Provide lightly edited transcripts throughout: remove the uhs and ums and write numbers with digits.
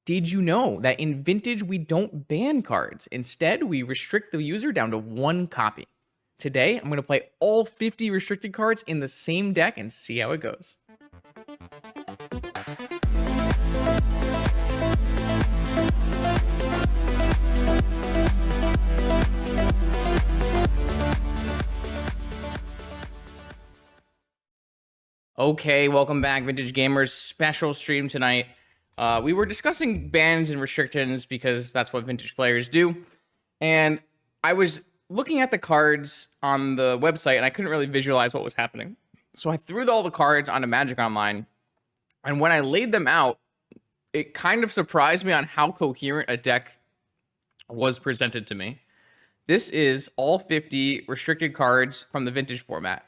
Did you know that in Vintage we don't ban cards? Instead, we restrict the user down to one copy. Today, I'm going to play all 50 restricted cards in the same deck and see how it goes. Okay, welcome back, Vintage Gamers. Special stream tonight. We were discussing bans and restrictions because that's what Vintage players do. And I was looking at the cards on the website and I couldn't really visualize what was happening. So I threw all the cards onto Magic Online. And when I laid them out, it kind of surprised me on how coherent a deck was presented to me. This is all 50 restricted cards from the Vintage format.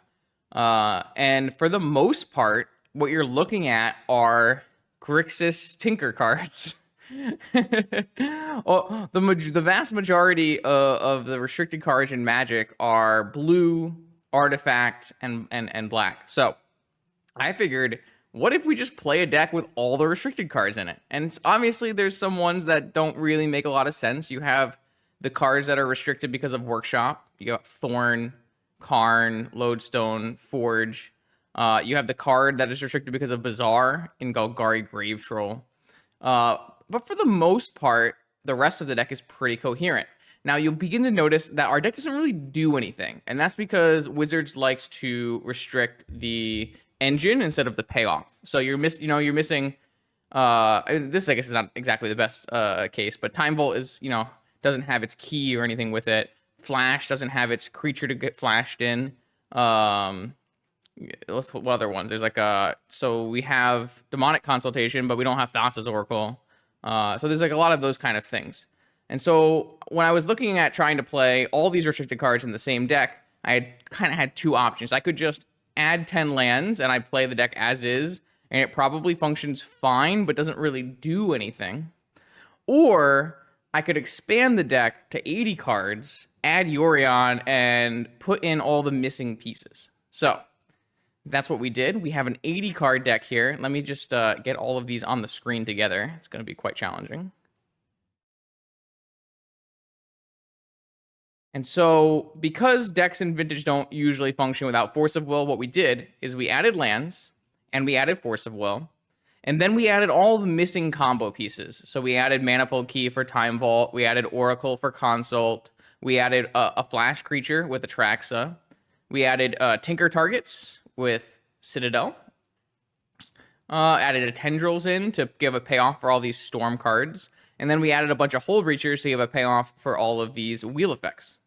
And for the most part, what you're looking at are Grixis Tinker cards. Well, the vast majority of the restricted cards in Magic are blue, artifact, and black. So I figured, what if we just play a deck with all the restricted cards in it? And obviously, there's some ones that don't really make a lot of sense. You have the cards that are restricted because of Workshop. You got Thorn, Karn, Lodestone, Forge. You have the card that is restricted because of Bazaar in Golgari Grave Troll. But for the most part, the rest of the deck is pretty coherent. Now, you'll begin to notice that our deck doesn't really do anything, and that's because Wizards likes to restrict the engine instead of the payoff. So you're missing. This, I guess, is not exactly the best case, but Time Vault is, doesn't have its key or anything with it. Flash doesn't have its creature to get flashed in. What other ones? There's so we have Demonic Consultation, but we don't have Thassa's Oracle. So there's a lot of those kind of things. And so when I was looking at trying to play all these restricted cards in the same deck, I kind of had two options. I could just add 10 lands and I play the deck as is, and it probably functions fine, but doesn't really do anything. Or I could expand the deck to 80 cards, add Yorion, and put in all the missing pieces. So that's what we did. We have an 80 card deck here. Let me just get all of these on the screen together. It's going to be quite challenging. And so because decks in Vintage don't usually function without Force of Will, what we did is we added lands and we added Force of Will. And then we added all the missing combo pieces. So we added Manifold Key for Time Vault. We added Oracle for Consult. We added a Flash creature with Atraxa. We added Tinker Targets with Citadel. Added a Tendrils in to give a payoff for all these Storm cards. And then we added a bunch of Hull Breachers to give a payoff for all of these wheel effects.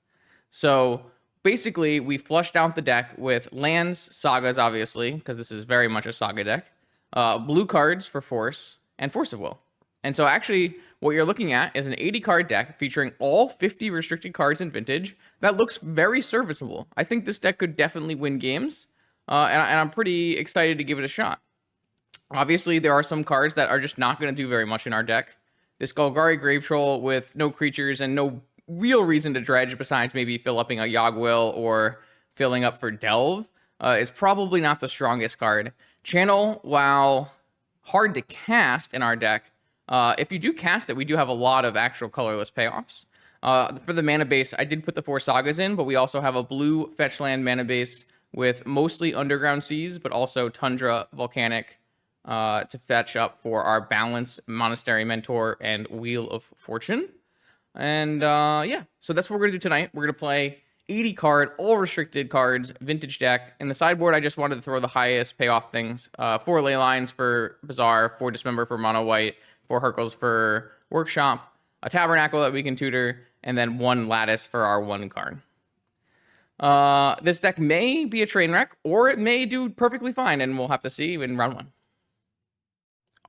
So basically, we flushed out the deck with lands, sagas, obviously, because this is very much a saga deck. Blue cards for Force, and Force of Will. And so actually, what you're looking at is an 80 card deck featuring all 50 restricted cards in Vintage that looks very serviceable. I think this deck could definitely win games, and I'm pretty excited to give it a shot. Obviously, there are some cards that are just not going to do very much in our deck. This Golgari Grave Troll with no creatures and no real reason to dredge besides maybe fill upping a Yogg-Will or filling up for Delve is probably not the strongest card. Channel, while hard to cast in our deck, if you do cast it, we do have a lot of actual colorless payoffs. For the mana base, I did put the 4 sagas in, but we also have a blue fetch land mana base with mostly Underground Seas, but also Tundra, Volcanic, to fetch up for our Balance, Monastery Mentor, and Wheel of Fortune. And yeah, so that's what we're going to do tonight. We're going to play 80 card, all restricted cards, Vintage deck. In the sideboard, I just wanted to throw the highest payoff things. 4 Ley Lines for Bazaar, 4 Dismember for Mono White, 4 Hercles for Workshop, a Tabernacle that we can tutor, and then 1 Lattice for our 1 card. This deck may be a train wreck, or it may do perfectly fine, and we'll have to see in round 1.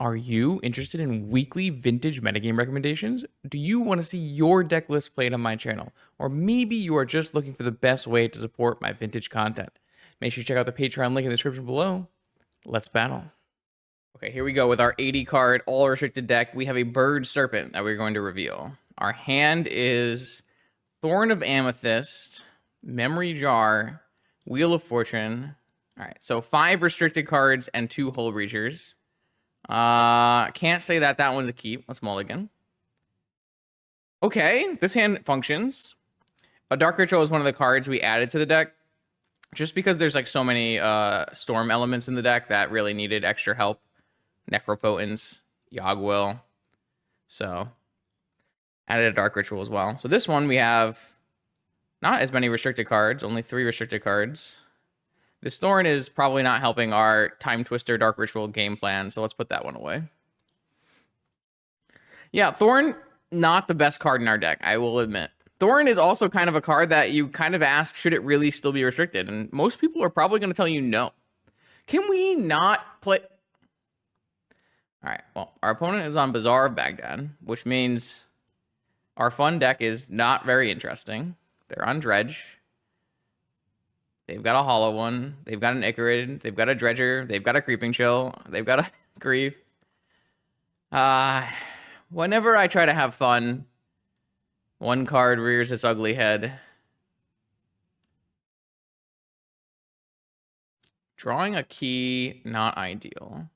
Are you interested in weekly Vintage metagame recommendations? Do you want to see your deck list played on my channel? Or maybe you are just looking for the best way to support my Vintage content. Make sure you check out the Patreon link in the description below. Let's battle. Okay, here we go with our 80 card all restricted deck. We have a Bird Serpent that we're going to reveal. Our hand is Thorn of Amethyst, Memory Jar, Wheel of Fortune. All right, so 5 restricted cards and 2 Hull Breachers. Can't say that that one's a keep. Let's mulligan. Okay, this hand functions. A Dark Ritual is one of the cards we added to the deck just because there's like so many storm elements in the deck that really needed extra help. Necropotence, Yogwill. So added a Dark Ritual as well. So this one we have not as many restricted cards, only 3 restricted cards. This Thorn is probably not helping our Time Twister Dark Ritual game plan, so let's put that one away. Yeah, Thorn, not the best card in our deck, I will admit. Thorn is also kind of a card that you kind of ask, should it really still be restricted? And most people are probably going to tell you no. Can we not play... All right, well, our opponent is on Bazaar of Baghdad, which means our fun deck is not very interesting. They're on Dredge. They've got a Hollow one. They've got an Icarid. They've got a Dredger. They've got a Creeping Chill. They've got a Grief. Whenever I try to have fun, one card rears its ugly head. Drawing a key, not ideal.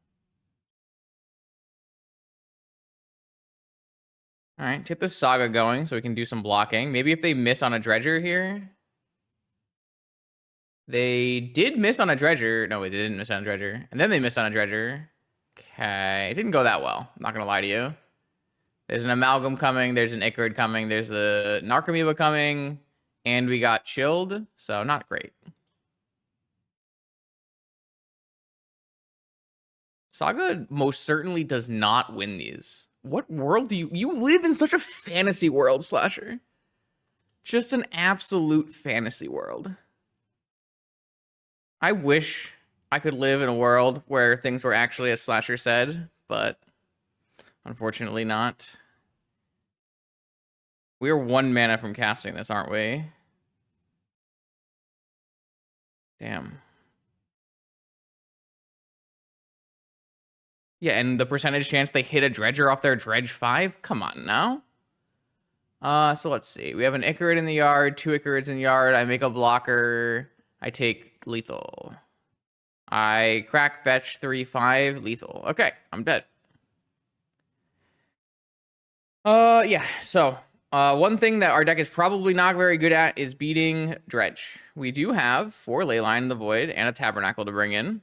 All right, get this Saga going so we can do some blocking. Maybe if they miss on a Dredger here. They did miss on a Dredger. No, they didn't miss on a Dredger. And then they missed on a Dredger. Okay, it didn't go that well. I'm not going to lie to you. There's an Amalgam coming. There's an Icarid coming. There's a Narcomoeba coming. And we got chilled, so not great. Saga most certainly does not win these. What world do you live in such a fantasy world, Slasher? Just an absolute fantasy world. I wish I could live in a world where things were actually as Slasher said, but unfortunately not. We are 1 mana from casting this, aren't we? Damn. Yeah, and the percentage chance they hit a Dredger off their Dredge 5? Come on now. So let's see. We have an Icarid in the yard, 2 Icarids in the yard. I make a blocker. I take lethal. I crack fetch 3/5 lethal. Okay, I'm dead. Yeah. So, one thing that our deck is probably not very good at is beating Dredge. We do have 4 Leyline in the Void and a Tabernacle to bring in,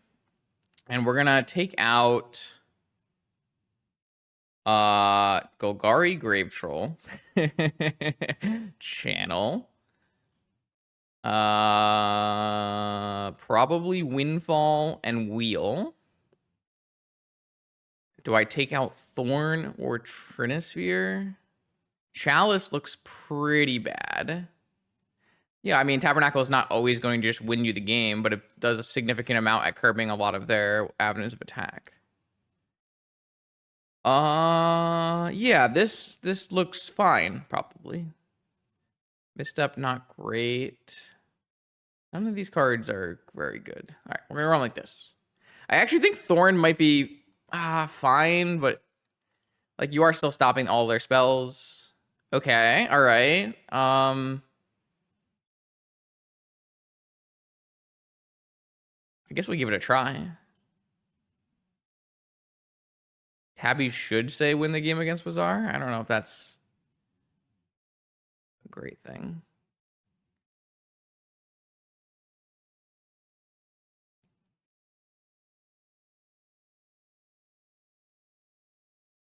and we're gonna take out Golgari Grave Troll, Channel. Probably Windfall and Wheel. Do I take out Thorn or Trinisphere? Chalice looks pretty bad. Yeah, I mean, Tabernacle is not always going to just win you the game, but it does a significant amount at curbing a lot of their avenues of attack. Yeah, this looks fine, probably. Misstep, not great. None of these cards are very good. All right, we're gonna run like this. I actually think Thorn might be fine, but like you are still stopping all their spells. Okay, all right. I guess we'll give it a try. Tabby should say win the game against Bazaar. I don't know if that's a great thing.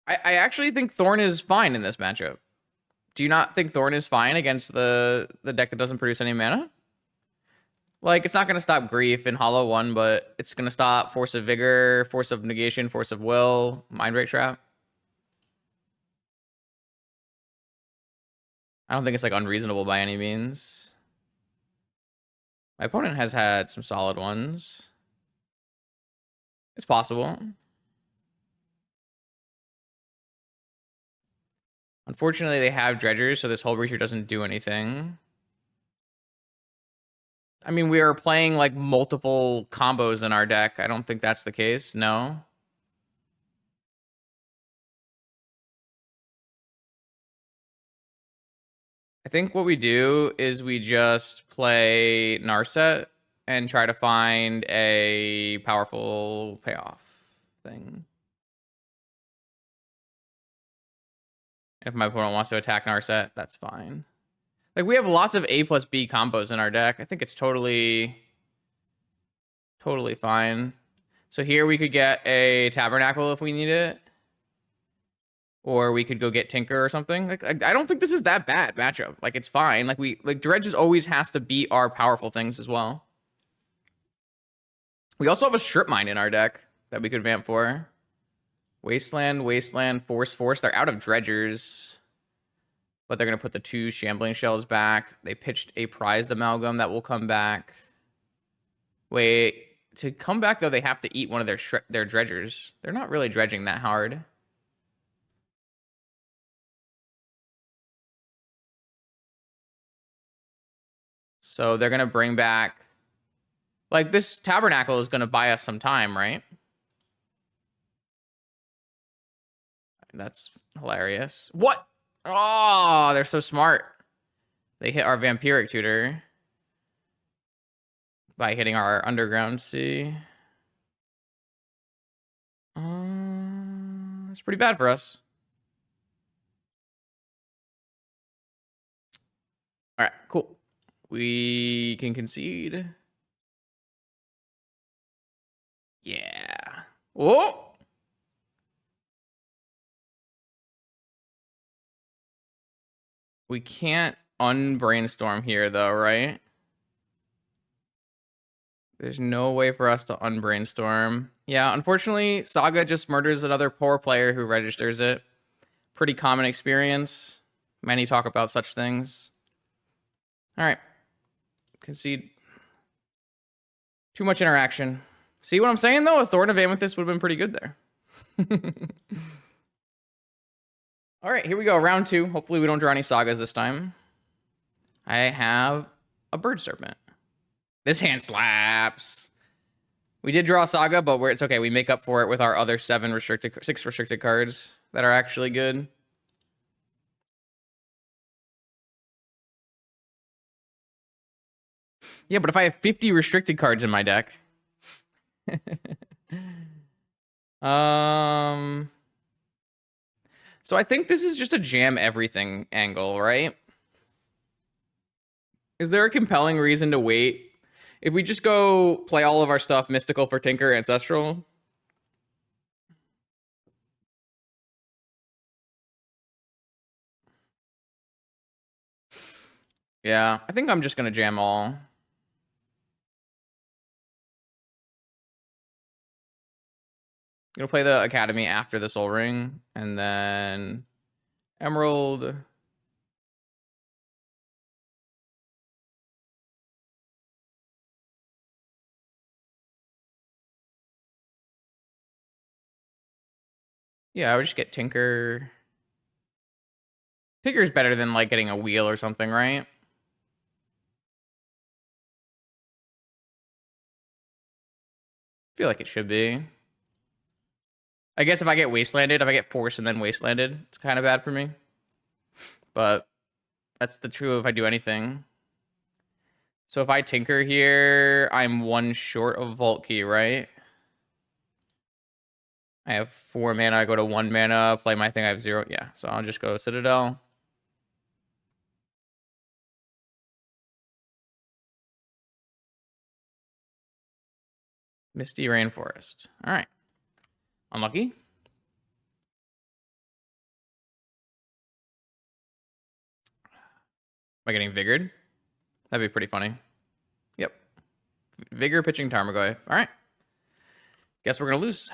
I actually think Thorn is fine in this matchup. Do you not think Thorn is fine against the deck that doesn't produce any mana? Like, it's not going to stop Grief in Hollow 1, but it's going to stop Force of Vigor, Force of Negation, Force of Will, Mind Break Trap. I don't think it's, like, unreasonable by any means. My opponent has had some solid ones. It's possible. Unfortunately, they have Dredgers, so this whole Breacher doesn't do anything. I mean, we are playing, like, multiple combos in our deck. I don't think that's the case. No. I think what we do is we just play Narset and try to find a powerful payoff thing. If my opponent wants to attack Narset, that's fine. Like, we have lots of A plus B combos in our deck. I think it's totally fine. So here we could get a Tabernacle if we need it. Or we could go get Tinker or something. Like, I don't think this is that bad matchup. Like, it's fine. Like Dredge always has to beat our powerful things as well. We also have a Strip Mine in our deck that we could vamp for. Wasteland, Force. They're out of Dredgers. But they're going to put the 2 Shambling Shells back. They pitched a Prized Amalgam that will come back. Wait, to come back, though, they have to eat one of their Dredgers. They're not really dredging that hard. So they're going to bring back... Like, this Tabernacle is going to buy us some time, right? That's hilarious. What? Oh, they're so smart. They hit our Vampiric Tutor by hitting our Underground Sea. It's pretty bad for us. All right, cool. We can concede. Yeah. Oh! We can't unbrainstorm here, though, right? There's no way for us to unbrainstorm. Yeah, unfortunately, Saga just murders another poor player who registers it. Pretty common experience. Many talk about such things. All right. Concede. Too much interaction. See what I'm saying, though? A Thorn of Amethyst would have been pretty good there. All right, here we go. Round 2. Hopefully we don't draw any Sagas this time. I have a Bird Serpent. This hand slaps. We did draw a Saga, but it's okay. We make up for it with our other 6 restricted cards that are actually good. Yeah, but if I have 50 restricted cards in my deck... So I think this is just a jam everything angle, right? Is there a compelling reason to wait? If we just go play all of our stuff, Mystical for Tinker, Ancestral. Yeah, I think I'm just going to jam all. Gonna play the Academy after the Soul Ring, and then Emerald. Yeah, I would just get Tinker. Tinker's better than like getting a wheel or something, right? Feel like it should be. I guess if I get Wastelanded, if I get Force and then Wastelanded, it's kind of bad for me. But that's the true if I do anything. So if I Tinker here, I'm 1 short of Vault Key, right? I have 4 mana, I go to 1 mana, play my thing, I have 0. Yeah, so I'll just go Citadel. Misty Rainforest. All right. Unlucky. Am I getting Vigored? That'd be pretty funny. Yep. Vigor pitching Tarmogoyf. All right. Guess we're going to lose.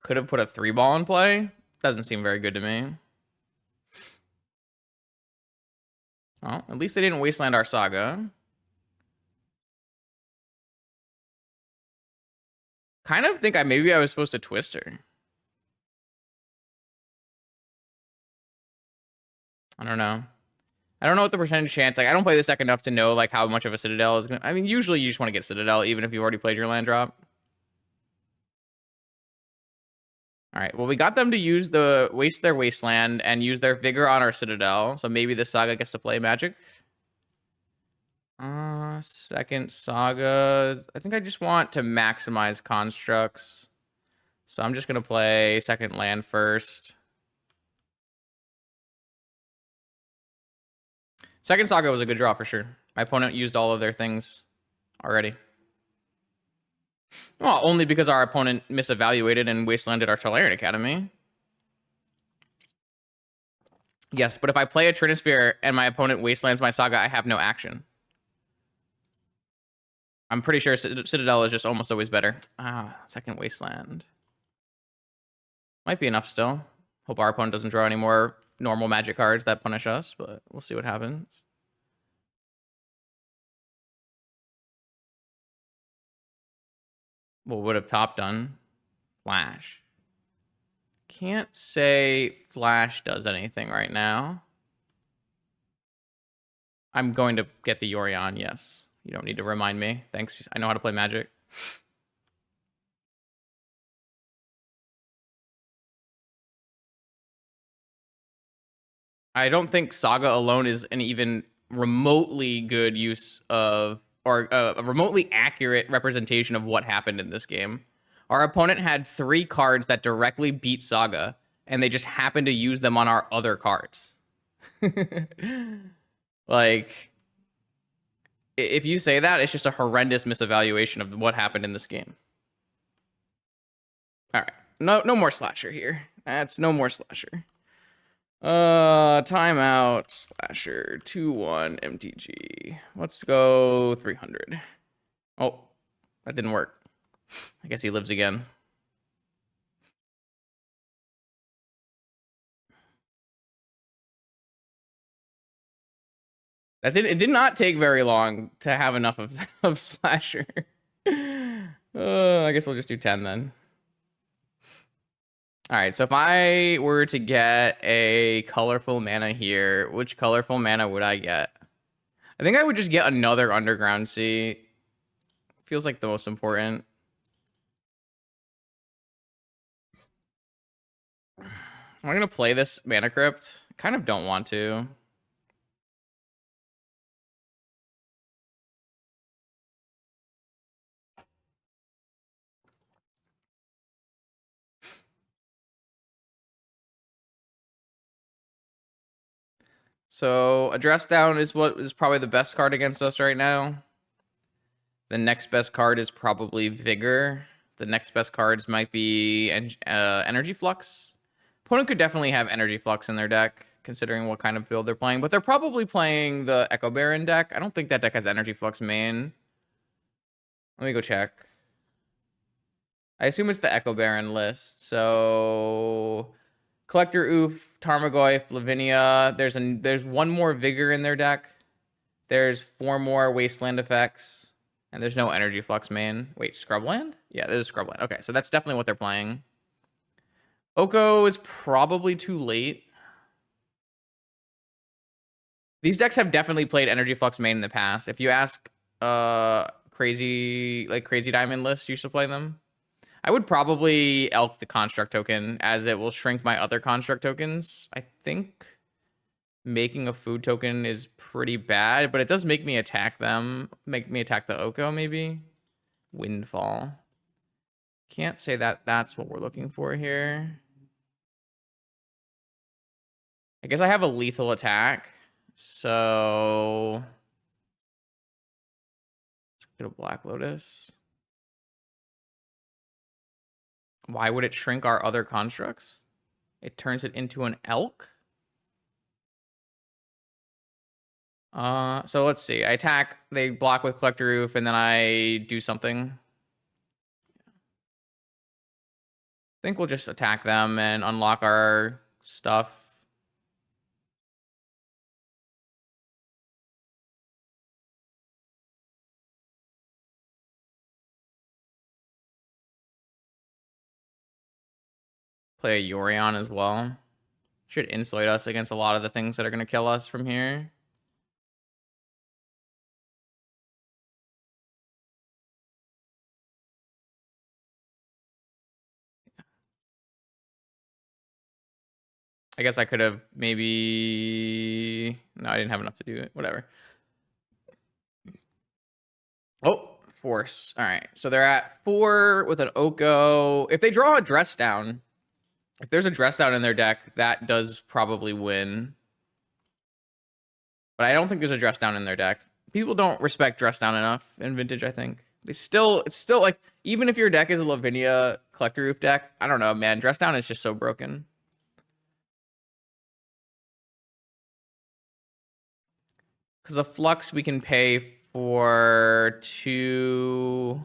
Could have put a 3-ball in play. Doesn't seem very good to me. Well, at least they didn't wasteland our Saga. Kind of think maybe I was supposed to twist her. I don't know. I don't know what the percentage chance. Like, I don't play this deck enough to know like how much of a Citadel is gonna. I mean, usually you just want to get Citadel even if you've already played your land drop. All right. Well, we got them to waste their Wasteland and use their Vigor on our Citadel. So maybe this Saga gets to play Magic. Second Saga. I think I just want to maximize constructs. So I'm just going to play second land first. Second Saga was a good draw for sure. My opponent used all of their things already. Well, only because our opponent misevaluated and wastelanded our Tolarian Academy. Yes, but if I play a Trinisphere and my opponent wastelands my Saga, I have no action. I'm pretty sure Citadel is just almost always better. Second Wasteland. Might be enough still. Hope our opponent doesn't draw any more normal magic cards that punish us, but we'll see what happens. What would have top done? Flash. Can't say Flash does anything right now. I'm going to get the Yorion, yes. You don't need to remind me. Thanks. I know how to play Magic. I don't think Saga alone is an even remotely good use of, or a remotely accurate representation of what happened in this game. Our opponent had 3 cards that directly beat Saga, and they just happened to use them on our other cards. Like, if you say that, it's just a horrendous misevaluation of what happened in this game. All right, no more slasher here. That's no more slasher. Timeout, slasher, 2-1, MTG. Let's go 300. Oh, that didn't work. I guess he lives again. It did not take very long to have enough of slasher. I guess we'll just do 10 then. All right, so if I were to get a colorful mana here, which colorful mana would I get? I think I would just get another Underground Sea. Feels like the most important. Am I going to play this Mana Crypt? Kind of don't want to. So Address Down is what is probably the best card against us right now. The next best card is probably Vigor. The next best cards might be Energy Flux. Opponent could definitely have Energy Flux in their deck, considering what kind of build they're playing. But they're probably playing the Echo Baron deck. I don't think that deck has Energy Flux main. Let me go check. I assume it's the Echo Baron list. So Collector Oof, Tarmogoyf, Lavinia. There's 1 more Vigor in their deck. There's 4 more Wasteland effects. And there's no Energy Flux main. Wait, Scrubland? Yeah, this is Scrubland. Okay, so that's definitely what they're playing. Oko is probably too late. These decks have definitely played Energy Flux main in the past. If you ask Crazy Diamond list used to play them. I would probably Elk the Construct token, as it will shrink my other Construct tokens. I think making a food token is pretty bad, but it does make me attack them. Make me attack the Oko, maybe. Windfall. Can't say that that's what we're looking for here. I guess I have a lethal attack. So let's get a Black Lotus. Why would it shrink our other constructs? It turns it into an elk. So let's see. I attack, they block with Collector Roof, and then I do something. I think we'll just attack them and unlock our stuff. Play a Yorion as well. Should insulate us against a lot of the things that are going to kill us from here. I guess I could have maybe... No, I didn't have enough to do it. Whatever. Oh, force. All right, so they're at 4 with an Oko. If they draw a dress down, if there's a dress down in their deck, that does probably win. But I don't think there's a dress down in their deck. People don't respect dress down enough in Vintage, I think. It's still like, even if your deck is a Lavinia Collector Roof deck, I don't know, man. Dress down is just so broken. Because a Flux we can pay for 2...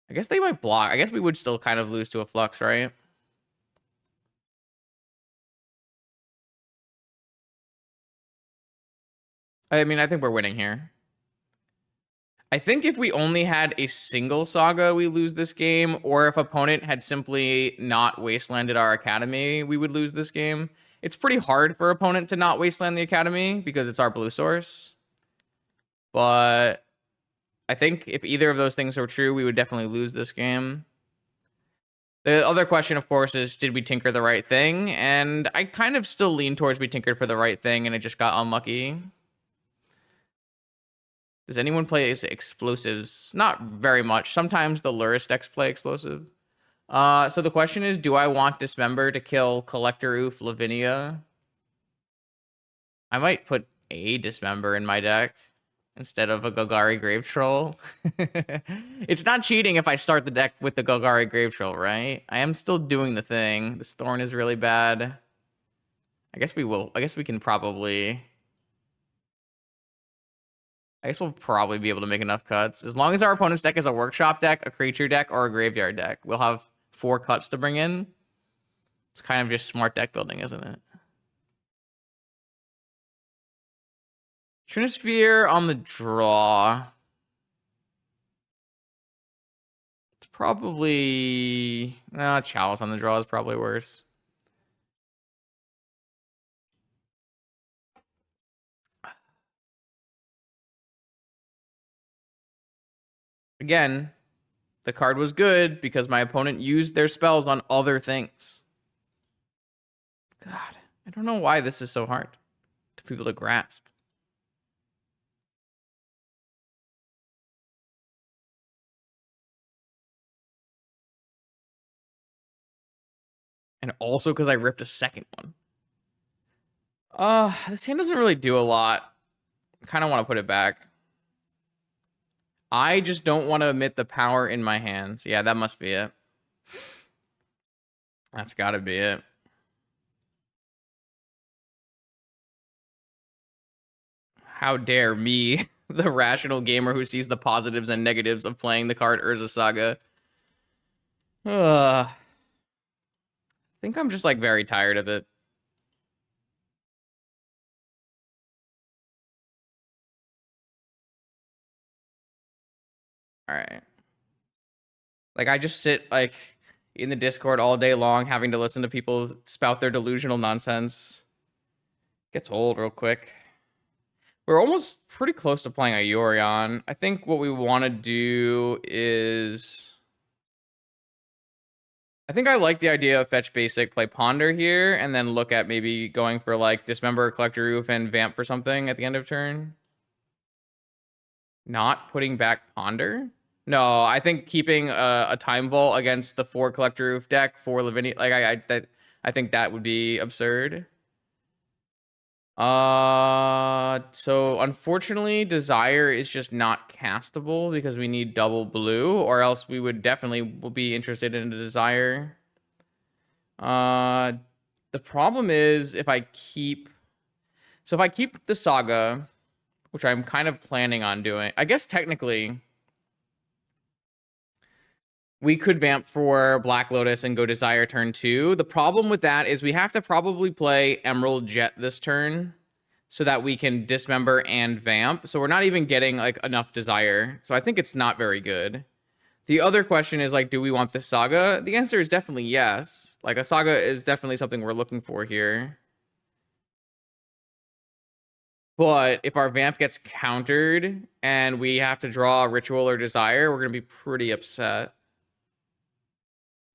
I guess they might block. I guess we would still kind of lose to a Flux, right? I mean, I think we're winning here. I think if we only had a single Saga, we lose this game, or if opponent had simply not wastelanded our Academy, we would lose this game. It's pretty hard for opponent to not wasteland the Academy because it's our blue source. But I think if either of those things are true, we would definitely lose this game. The other question, of course, is did we tinker the right thing? And I kind of still lean towards we tinkered for the right thing and it just got unlucky. Does anyone play explosives? Not very much. Sometimes the Luris decks play explosive. So the question is, do I want Dismember to kill Collector Oof Lavinia? I might put a Dismember in my deck instead of a Golgari Grave Troll. It's not cheating if I start the deck with the Golgari Grave Troll, right? I am still doing the thing. This Thorn is really bad. I guess we will. I guess we can probably... I guess we'll probably be able to make enough cuts. As long as our opponent's deck is a workshop deck, a creature deck, or a graveyard deck, we'll have 4 cuts to bring in. It's kind of just smart deck building, isn't it? Trinisphere on the draw. It's probably... Chalice on the draw is probably worse. Again, the card was good because my opponent used their spells on other things. God, I don't know why this is so hard to people to grasp. And also because I ripped a second one. This hand doesn't really do a lot. I kind of want to put it back. I just don't want to emit the power in my hands. Yeah, that must be it. That's got to be it. How dare me, the rational gamer who sees the positives and negatives of playing the card Urza Saga. I think I'm just like very tired of it. All right. Like I just sit like in the Discord all day long having to listen to people spout their delusional nonsense. Gets old real quick. We're almost pretty close to playing a Yorion. I think what we want to do is... I think I like the idea of fetch basic, play Ponder here, and then look at maybe going for like Dismember, Collector Roof, and Vamp for something at the end of turn. Not putting back Ponder? No, I think keeping a Time Vault against the 4 Collector Roof deck for Lavinia, like I think that would be absurd. So unfortunately, Desire is just not castable because we need double blue, or else we would definitely be interested in a Desire. The problem is if I keep the Saga, which I'm kind of planning on doing, I guess technically we could vamp for Black Lotus and go Desire turn 2. The problem with that is we have to probably play Emerald Jet this turn so that we can Dismember and vamp. So we're not even getting like enough Desire. So I think it's not very good. The other question is like, do we want this Saga? The answer is definitely yes. Like a Saga is definitely something we're looking for here. But if our vamp gets countered and we have to draw a Ritual or Desire, we're going to be pretty upset.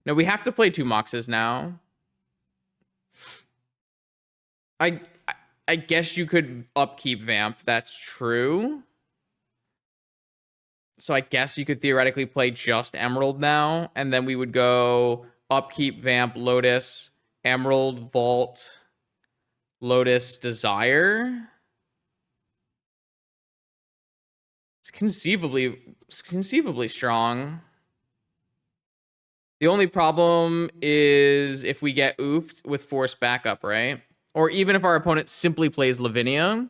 No, we have to play 2 Moxes now. I guess you could upkeep Vamp. That's true. So I guess you could theoretically play just Emerald now, and then we would go Upkeep, Vamp, Lotus, Emerald, Vault, Lotus, Desire. It's conceivably strong. The only problem is if we get oofed with force backup, right? Or even if our opponent simply plays Lavinia.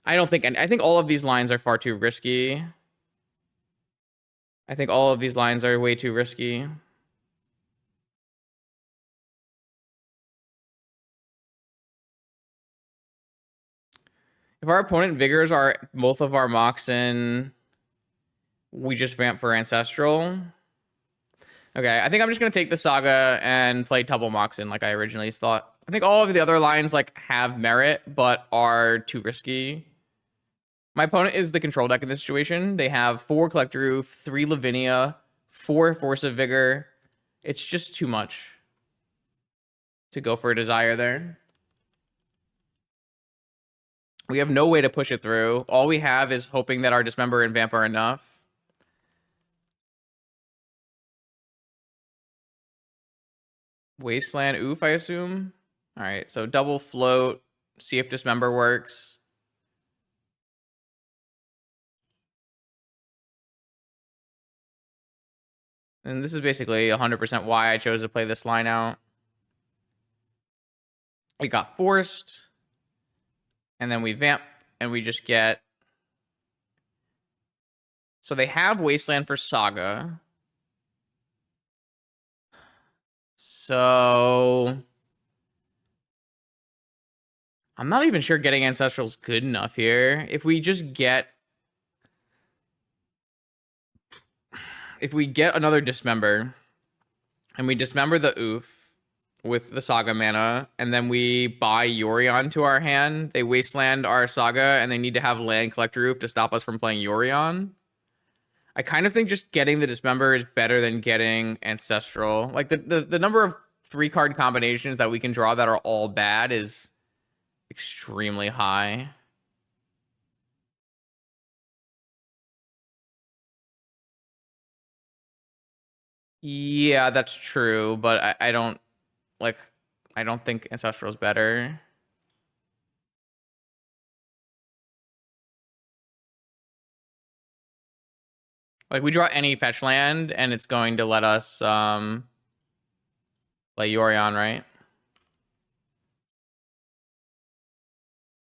I think all of these lines are far too risky. I think all of these lines are way too risky. If our opponent vigors our both of our Moxen, we just vamp for Ancestral. Okay, I think I'm just gonna take the Saga and play double Moxen like I originally thought. I think all of the other lines like have merit, but are too risky. My opponent is the control deck in this situation. They have 4 Collector Roof, 3 Lavinia, 4 Force of Vigor. It's just too much to go for a Desire there. We have no way to push it through. All we have is hoping that our Dismember and Vamp are enough. Wasteland Oof, I assume. All right, so double float. See if Dismember works. And this is basically 100% why I chose to play this line out. We got forced. And then we vamp. And we just get... So they have Wasteland for Saga. So... I'm not even sure getting Ancestral's good enough here. If we just get... If we get another Dismember... And we Dismember the Oof with the Saga mana, and then we buy Yorion to our hand. They Wasteland our Saga, and they need to have Land Collector Roof to stop us from playing Yorion. I kind of think just getting the Dismember is better than getting Ancestral. Like, the number of 3-card combinations that we can draw that are all bad is extremely high. Yeah, that's true, but I don't like I don't think Ancestral's better. Like, we draw any fetch land and it's going to let us play Yorion, right?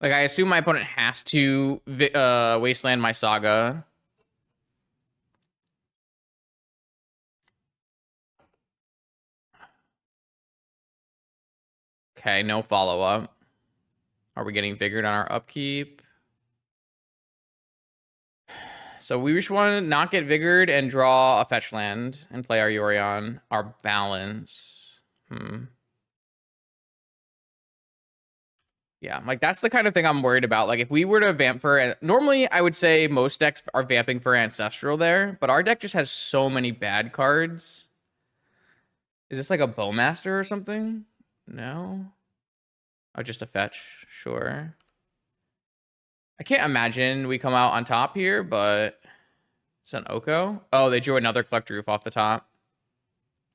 Like, I assume my opponent has to Wasteland my Saga. Okay, no follow-up. Are we getting Vigored on our upkeep? So we just want to not get Vigored and draw a fetch land and play our Yorion. Our balance. Yeah, like that's the kind of thing I'm worried about. Like if we were to vamp for... Normally, I would say most decks are vamping for Ancestral there, but our deck just has so many bad cards. Is this like a Bowmaster or something? No? Oh, just a fetch. Sure. I can't imagine we come out on top here, but... It's an Oko. Oh, they drew another Collector Roof off the top.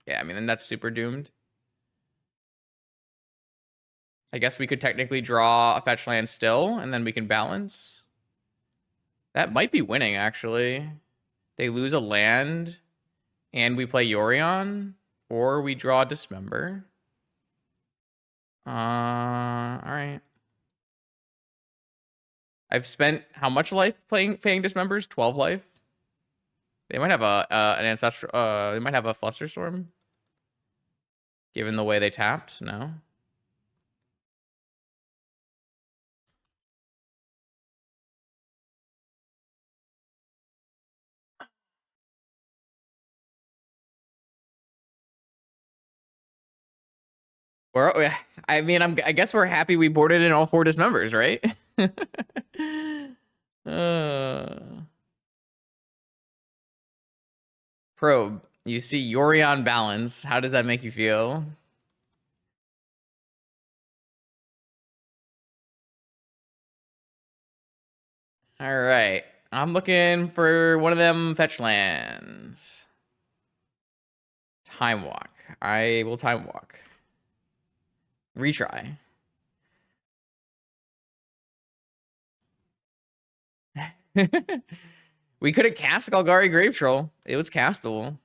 Yeah, I mean, then that's super doomed. I guess we could technically draw a fetch land still, and then we can balance. That might be winning, actually. They lose a land, and we play Yorion, or we draw Dismember. All right. I've spent how much life paying Dismembers? 12 life. They might have an ancestral. They might have a Flusterstorm. Given the way they tapped, no. I mean, I guess we're happy we boarded in all 4 Dismembers, right? Probe. You see Yorion balance. How does that make you feel? All right. I'm looking for one of them fetch lands. Time walk. I will time walk. Retry. We could have cast Golgari Grave Troll. It was castable.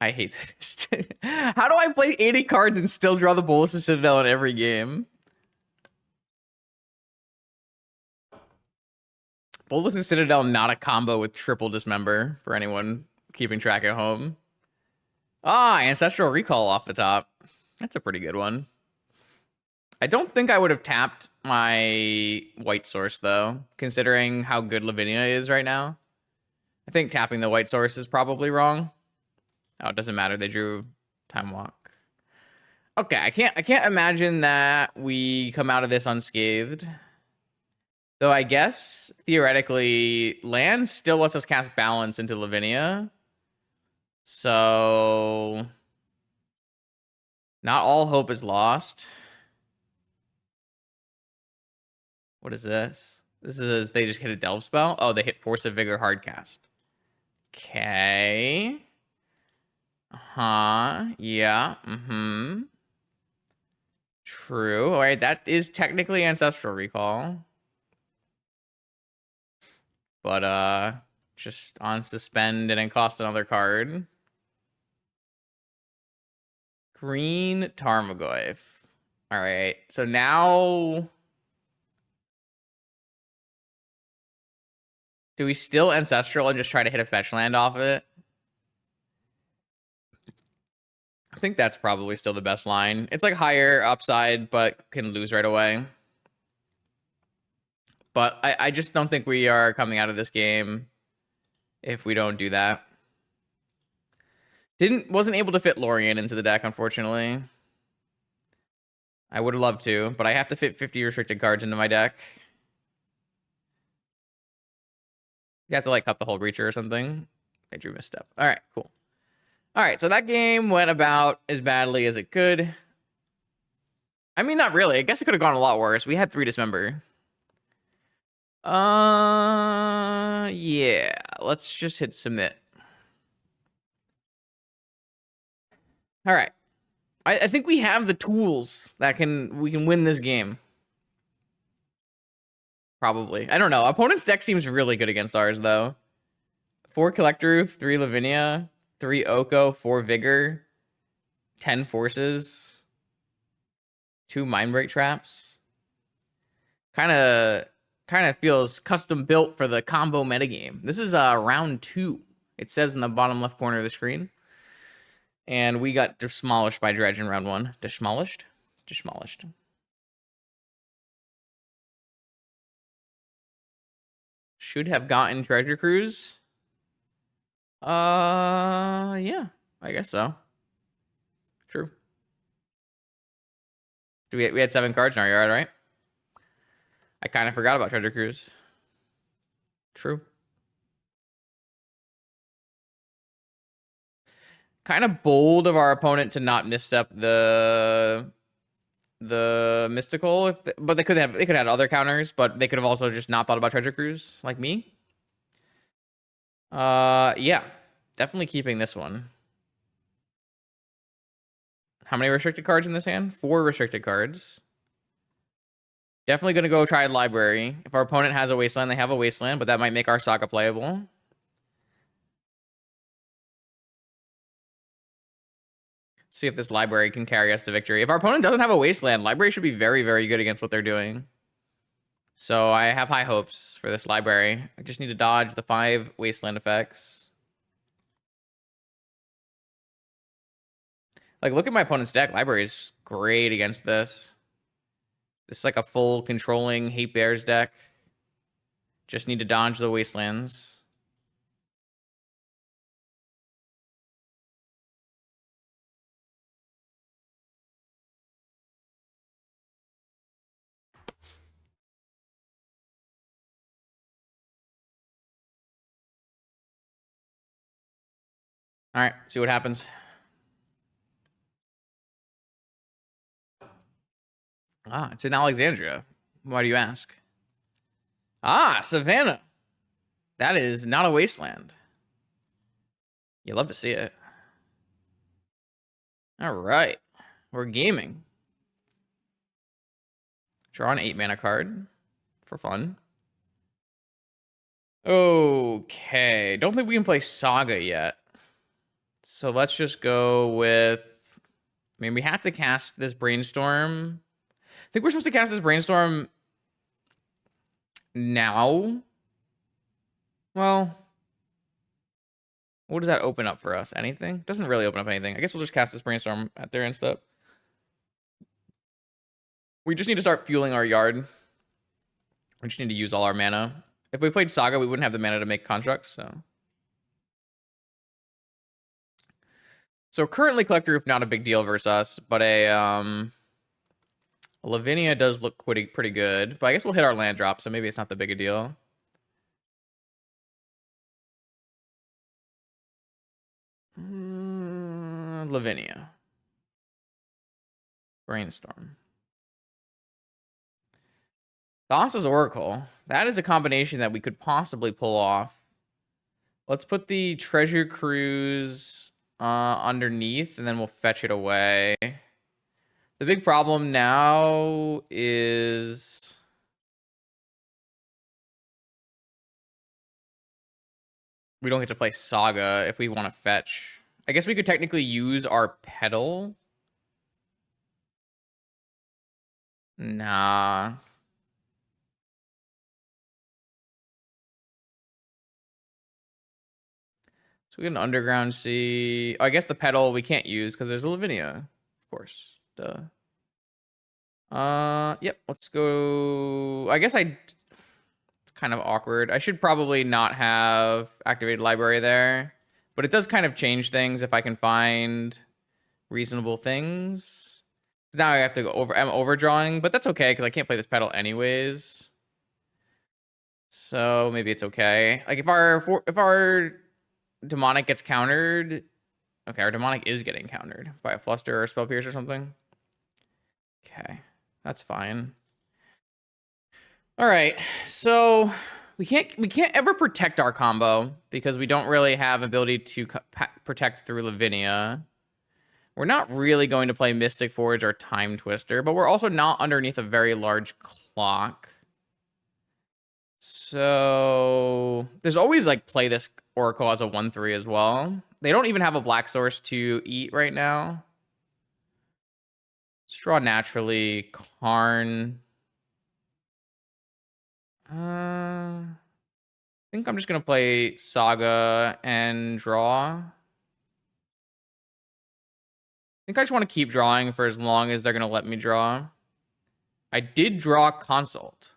I hate this. How do I play 80 cards and still draw the Bolus of Citadel in every game? Bolus of Citadel not a combo with triple Dismember for anyone keeping track at home. Ah, Ancestral Recall off the top. That's a pretty good one. I don't think I would have tapped my white source, though, considering how good Lavinia is right now. I think tapping the white source is probably wrong. Oh, it doesn't matter. They drew Time Walk. Okay, I can't imagine that we come out of this unscathed. Though I guess, theoretically, land still lets us cast Balance into Lavinia. So... not all hope is lost. What is this? This is they just hit a Delve spell? Oh, they hit Force of Vigor Hardcast. Okay. Yeah. True. All right, that is technically Ancestral Recall. But, just on suspend and then cost another card. Green Tarmogoyf. All right, so now... do we still Ancestral and just try to hit a fetch land off of it? I think that's probably still the best line. It's like higher upside, but can lose right away. But I just don't think we are coming out of this game if we don't do that. Wasn't able to fit Lorien into the deck, unfortunately. I would have loved to, but I have to fit 50 restricted cards into my deck. You have to like cut the whole Breacher or something. I drew misstep. All right, cool. All right, so that game went about as badly as it could. I mean, not really. I guess it could have gone a lot worse. We had 3 Dismember. Yeah. Let's just hit submit. All right. I think we have the tools that we can win this game. Probably. I don't know. Opponent's deck seems really good against ours, though. 4 Collector Roof, 3 Lavinia, 3 Oko, 4 Vigor, 10 Forces, 2 Mindbreak Traps. Kind of feels custom built for the combo metagame. This is round 2. It says in the bottom left corner of the screen. And we got demolished by Dredge in round 1. Demolished? Demolished. Should have gotten Treasure Cruise. Yeah, I guess so. True. We had 7 cards in our yard, right? I kind of forgot about Treasure Cruise. True. Kind of bold of our opponent to not misstep the mystical, but they could have had other counters, but they could have also just not thought about Treasure Cruise, like me. Yeah, definitely keeping this one. How many restricted cards in this hand? 4 restricted cards. Definitely gonna go try library. If our opponent has a wasteland, they have a wasteland, but that might make our Saga playable. See if this library can carry us to victory. If our opponent doesn't have a wasteland, library should be very, very good against what they're doing. So I have high hopes for this library. I just need to dodge the 5 wasteland effects. Like, look at my opponent's deck. Library is great against this. This is like a full controlling Hate Bears deck. Just need to dodge the wastelands. All right, see what happens. Ah, it's in Alexandria. Why do you ask? Ah, Savannah. That is not a wasteland. You love to see it. All right. We're gaming. Draw an 8-mana card for fun. Okay. Don't think we can play Saga yet. So let's just go with... I mean, we have to cast this Brainstorm. I think we're supposed to cast this Brainstorm now. Well, what does that open up for us? Anything? Doesn't really open up anything. I guess we'll just cast this Brainstorm at their end step. We just need to start fueling our yard. We just need to use all our mana. If we played Saga, we wouldn't have the mana to make constructs, so... So currently Collector Roof, not a big deal versus us, but a Lavinia does look pretty good. But I guess we'll hit our land drop, so maybe it's not that big a deal. Lavinia. Brainstorm. Thassa's Oracle. That is a combination that we could possibly pull off. Let's put the Treasure Cruise underneath, and then we'll fetch it away. The big problem now is... we don't get to play Saga if we want to fetch. I guess we could technically use our Petal. Nah. So we get an Underground Sea. Oh, I guess the Petal we can't use because there's a Lavinia. Of course. Duh. Yep, let's go. I guess it's kind of awkward. I should probably not have activated library there, but it does kind of change things if I can find reasonable things. Now I have to go over. I'm overdrawing, but that's okay because I can't play this Petal anyways. So maybe it's okay. Like if our demonic gets countered, okay, our demonic is getting countered by a fluster or a spell pierce or something. Okay, that's fine. All right, so we can't ever protect our combo because we don't really have ability to protect through Lavinia. We're not really going to play Mystic Forge or Time Twister, but we're also not underneath a very large clock. So there's always like play this Oracle as a 1/3 as well. They don't even have a black source to eat right now. Let's draw naturally. Karn. I think I'm just gonna play Saga and draw. I think I just want to keep drawing for as long as they're gonna let me draw. I did draw Consult.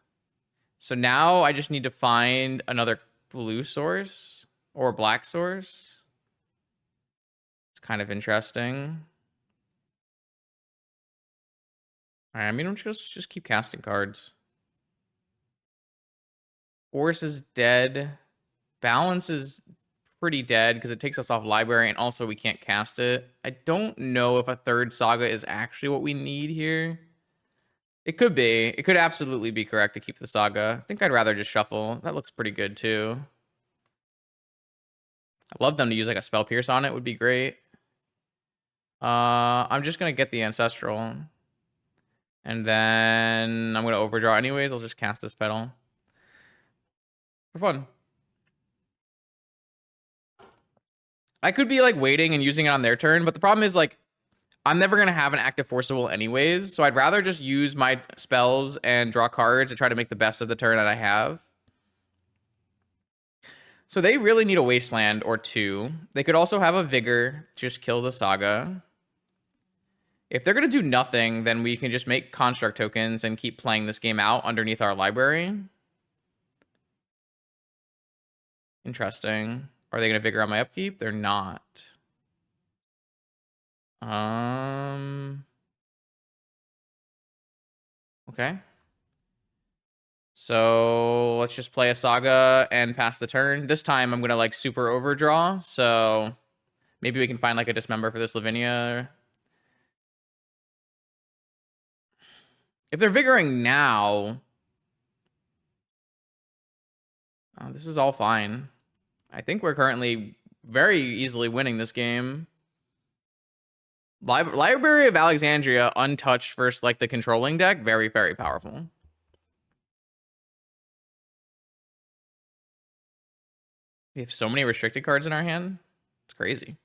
So now I just need to find another blue source or black source. It's kind of interesting. All right, I mean, I'm just keep casting cards. Force is dead. Balance is pretty dead because it takes us off library, and also we can't cast it. I don't know if a third Saga is actually what we need here. It could be. It could absolutely be correct to keep the Saga. I think I'd rather just shuffle. That looks pretty good too. I'd love them to use like a Spell Pierce on it. Would be great. I'm just going to get the Ancestral. And then I'm going to overdraw anyways. I'll just cast this Petal. For fun. I could be like waiting and using it on their turn, but the problem is like I'm never going to have an active Forcible anyways, so I'd rather just use my spells and draw cards to try to make the best of the turn that I have. So they really need a Wasteland or two. They could also have a Vigor, just kill the Saga. If they're going to do nothing, then we can just make Construct tokens and keep playing this game out underneath our library. Interesting. Are they going to Vigor on my upkeep? They're not. Okay. So let's just play a Saga and pass the turn. This time I'm going to like super overdraw. So maybe we can find like a Dismember for this Lavinia. If they're Vigoring now, This is all fine. I think we're currently very easily winning this game. Library of Alexandria untouched versus like the controlling deck, very, very powerful. We have so many restricted cards in our hand. It's crazy.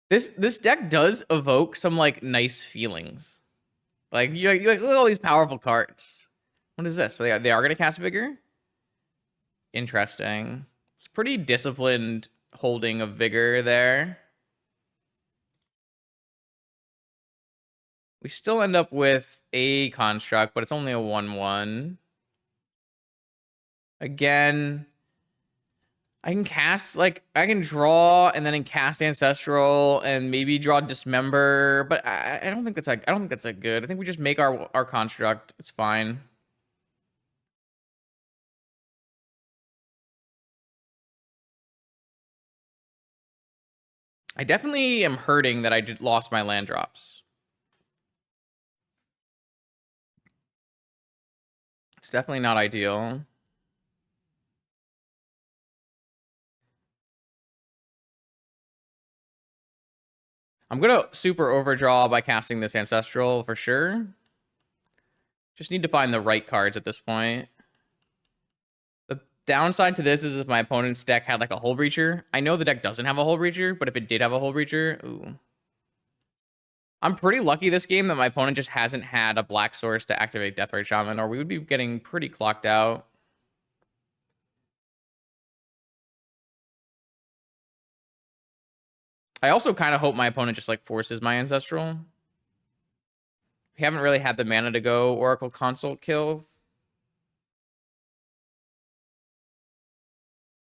This deck does evoke some like nice feelings. Like you like look at all these powerful cards. What is this? So they are gonna cast Vigor? Interesting. It's pretty disciplined holding of Vigor there. We still end up with a construct, but it's only a 1/1. Again, I can cast like I can draw and then cast Ancestral and maybe draw Dismember, but I don't think that's like I don't think that's that good. I think we just make our construct. It's fine. I definitely am hurting that I lost my land drops. It's definitely not ideal. I'm gonna super overdraw by casting this Ancestral for sure. Just need to find the right cards at this point. The downside to this is if my opponent's deck had like a Hull Breacher. I know the deck doesn't have a Hull Breacher, but if it did have a Hull Breacher, ooh. I'm pretty lucky this game that my opponent just hasn't had a black source to activate Deathrite Shaman, or we would be getting pretty clocked out. I also kind of hope my opponent just like forces my Ancestral. We haven't really had the mana to go Oracle Consult kill.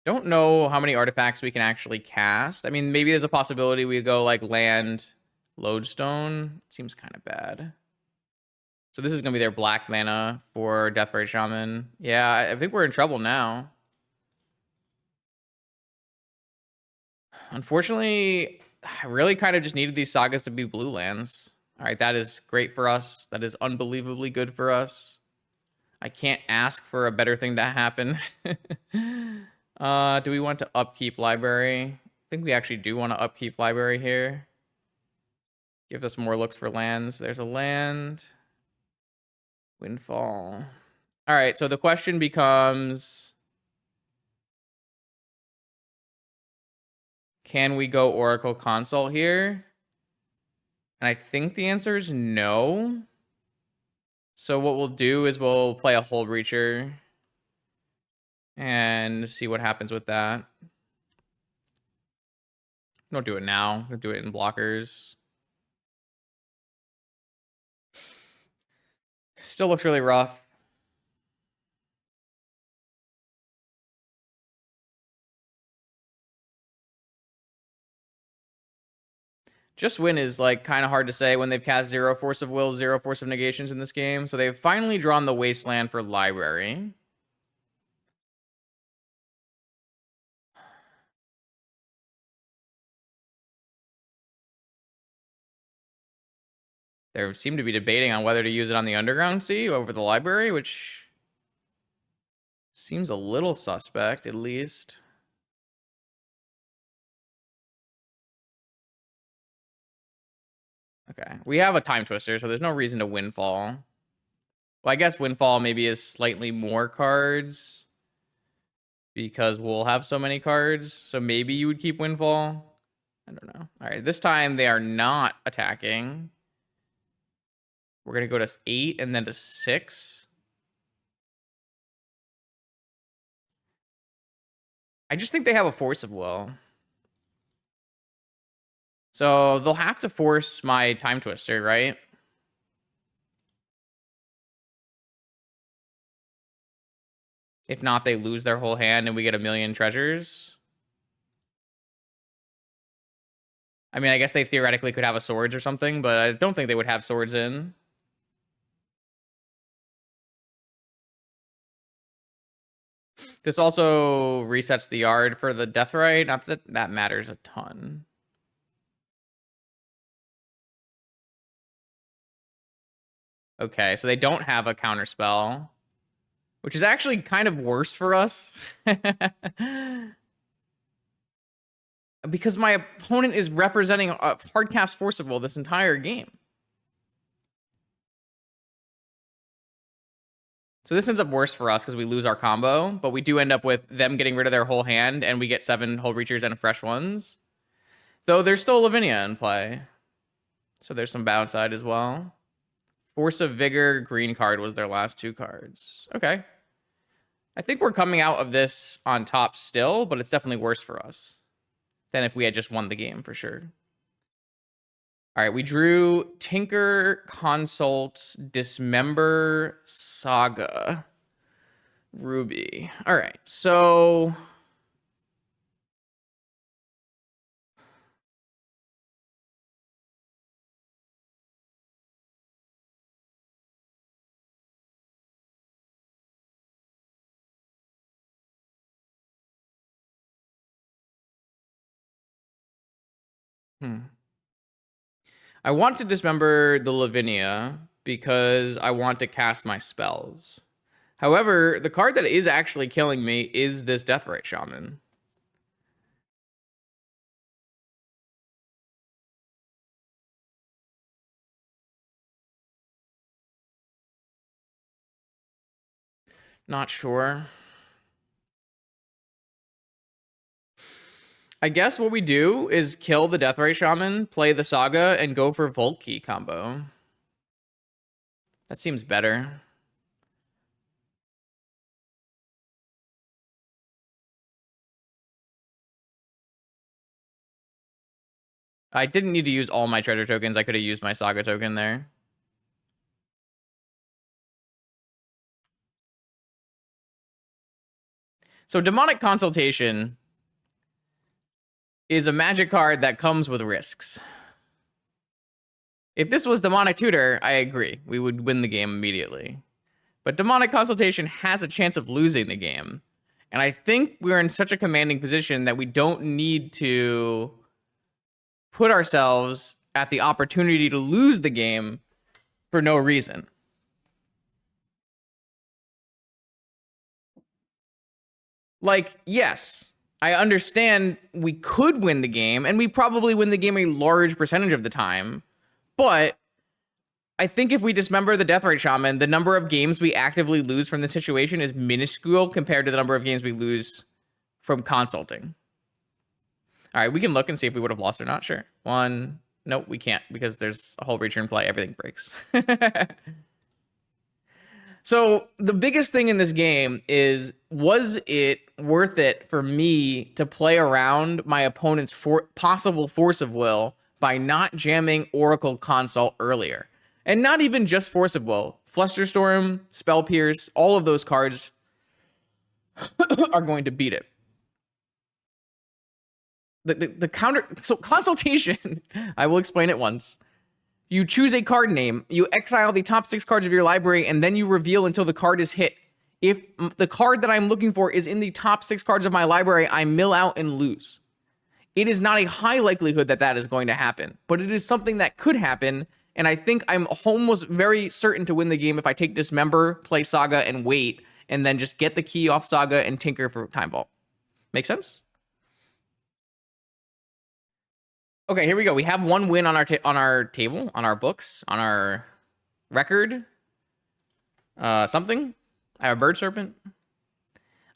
Don't know how many artifacts we can actually cast. I mean, maybe there's a possibility we go like land Lodestone. It seems kind of bad. So this is going to be their black mana for Deathrite Shaman. Yeah, I think we're in trouble now. Unfortunately, I really kind of just needed these sagas to be blue lands. All right, that is great for us. That is unbelievably good for us. I can't ask for a better thing to happen. Do we want to upkeep library? I think we actually do want to upkeep library here. Give us more looks for lands. There's a land. Windfall. All right, so the question becomes, can we go Oracle Consult here? And I think the answer is no. So what we'll do is we'll play a Hull Breacher and see what happens with that. Don't do it now. We'll do it in blockers. Still looks really rough. Just win is like kind of hard to say when they've cast 0 Force of Will, 0 Force of Negations in this game. So they've finally drawn the Wasteland for library. They seem to be debating on whether to use it on the Underground Sea over the library, which seems a little suspect, at least. Okay, we have a Time Twister, so there's no reason to Windfall. Well, I guess Windfall maybe is slightly more cards because we'll have so many cards. So maybe you would keep Windfall. I don't know. All right, this time they are not attacking. We're going to go to 8 and then to 6. I just think they have a Force of Will. So they'll have to force my Time Twister, right? If not, they lose their whole hand and we get a million treasures. I mean, I guess they theoretically could have a swords or something, but I don't think they would have swords in. This also resets the yard for the Deathrite. Not that that matters a ton. Okay, so they don't have a counter spell, which is actually kind of worse for us. Because my opponent is representing a hardcast Force of Will this entire game. So this ends up worse for us because we lose our combo, but we do end up with them getting rid of their whole hand, and we get 7 Hold Reachers and fresh ones. Though there's still Lavinia in play. So there's some downside as well. Force of Vigor, green card was their last 2 cards. Okay. I think we're coming out of this on top still, but it's definitely worse for us than if we had just won the game for sure. All right, we drew Tinker, Consult, Dismember, Saga, Ruby. All right, so... I want to dismember the Lavinia because I want to cast my spells. However, the card that is actually killing me is this Deathrite Shaman. Not sure. I guess what we do is kill the Deathrite Shaman, play the Saga, and go for Volt Key combo. That seems better. I didn't need to use all my treasure tokens. I could have used my Saga token there. So Demonic Consultation is a magic card that comes with risks. If this was Demonic Tutor, I agree. We would win the game immediately. But Demonic Consultation has a chance of losing the game. And I think we're in such a commanding position that we don't need to put ourselves at the opportunity to lose the game for no reason. Like, yes, I understand we could win the game, and we probably win the game a large percentage of the time, but I think if we dismember the Deathrite Shaman, the number of games we actively lose from this situation is minuscule compared to the number of games we lose from consulting. All right, we can look and see if we would have lost or not. Sure. One. Nope, we can't because there's a whole return play. Everything breaks. So the biggest thing in this game is, was it worth it for me to play around my opponent's possible Force of Will by not jamming Oracle Consult earlier? And not even just Force of Will. Flusterstorm, Spell Pierce, all of those cards are going to beat it. The counter... So Consultation, I will explain it once. You choose a card name, you exile the top 6 cards of your library, and then you reveal until the card is hit. If the card that I'm looking for is in the top 6 cards of my library, I mill out and lose. It is not a high likelihood that that is going to happen, but it is something that could happen, and I think I'm almost very certain to win the game if I take Dismember, play Saga, and wait, and then just get the key off Saga and Tinker for Time Vault. Make sense? Okay, here we go. We have one win on our table, on our books, on our record. Something. I have a Bird Serpent.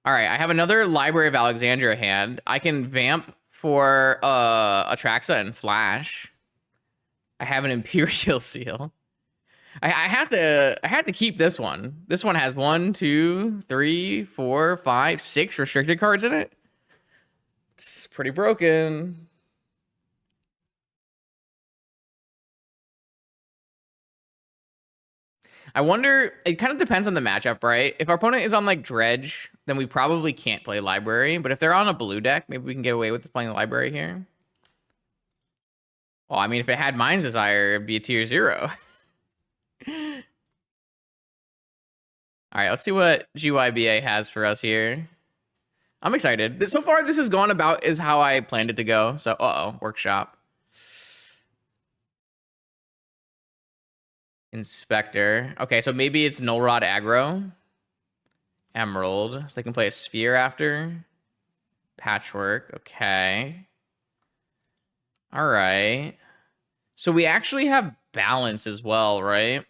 All right, I have another Library of Alexandria hand. I can vamp for Atraxa and Flash. I have an Imperial Seal. I had to keep this one. This one has 1, 2, 3, 4, 5, 6 restricted cards in it. It's pretty broken. I wonder, it kind of depends on the matchup, right? If our opponent is on like Dredge, then we probably can't play Library. But if they're on a blue deck, maybe we can get away with playing the Library here. Well, I mean, if it had Mind's Desire, it'd be a tier 0. All right, let's see what GYBA has for us here. I'm excited. So far, this has gone about as how I planned it to go. So, Workshop. Inspector. Okay, so maybe it's Null Rod aggro. Emerald. So they can play a sphere after. Patchwork. Okay. All right. So we actually have balance as well, right?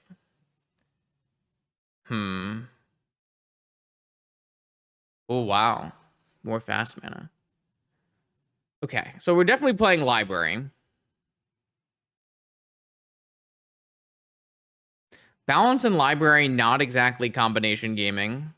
Hmm. Oh, wow. More fast mana. Okay. So we're definitely playing library. Balance and library, not exactly combination gaming.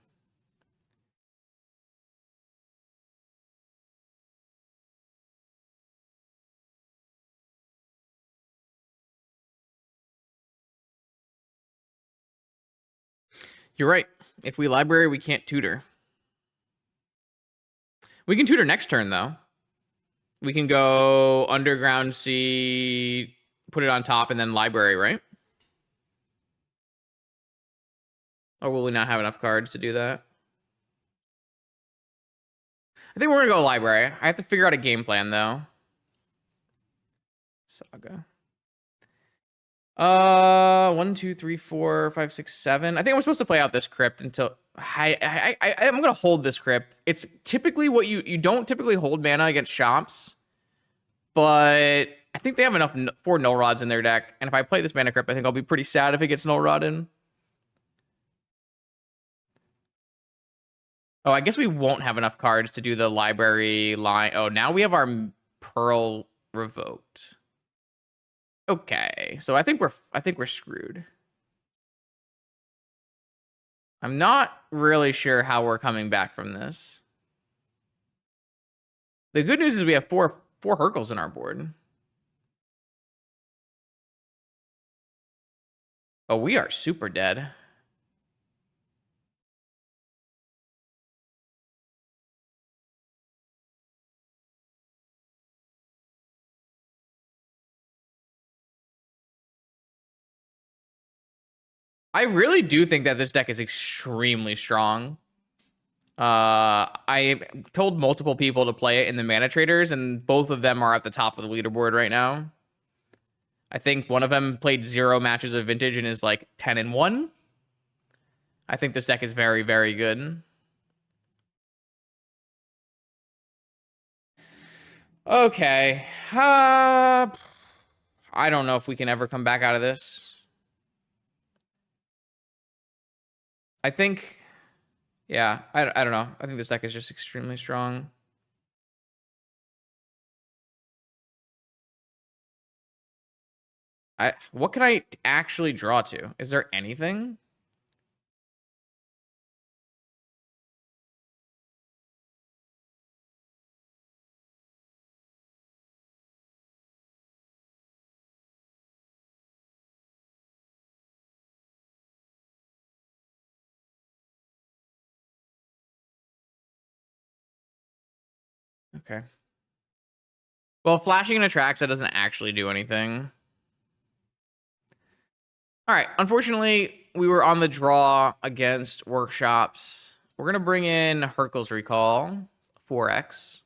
You're right. If we library, we can't tutor. We can tutor next turn, though. We can go underground sea, put it on top, and then library, right? Or will we not have enough cards to do that? I think we're gonna go library. I have to figure out a game plan though. Saga. 1, 2, 3, 4, 5, 6, 7. I think I'm supposed to play out this crypt until I'm gonna hold this crypt. It's typically what you don't typically hold mana against shops, but I think they have enough for null rods in their deck. And if I play this mana crypt, I think I'll be pretty sad if it gets null rod in. Oh, I guess we won't have enough cards to do the library line. Oh, now we have our Pearl revoked. Okay, so I think we're screwed. I'm not really sure how we're coming back from this. The good news is we have four Hercles in our board. Oh, we are super dead. I really do think that this deck is extremely strong. I told multiple people to play it in the Mana Traders, and both of them are at the top of the leaderboard right now. I think one of them played 0 matches of Vintage and is like 10-1. I think this deck is very, very good. Okay. I don't know if we can ever come back out of this. I think, yeah, I don't know. I think this deck is just extremely strong. What can I actually draw to? Is there anything? Okay. Well, flashing in attracts, that doesn't actually do anything. All right. Unfortunately, we were on the draw against workshops. We're gonna bring in Hercules Recall, 4x.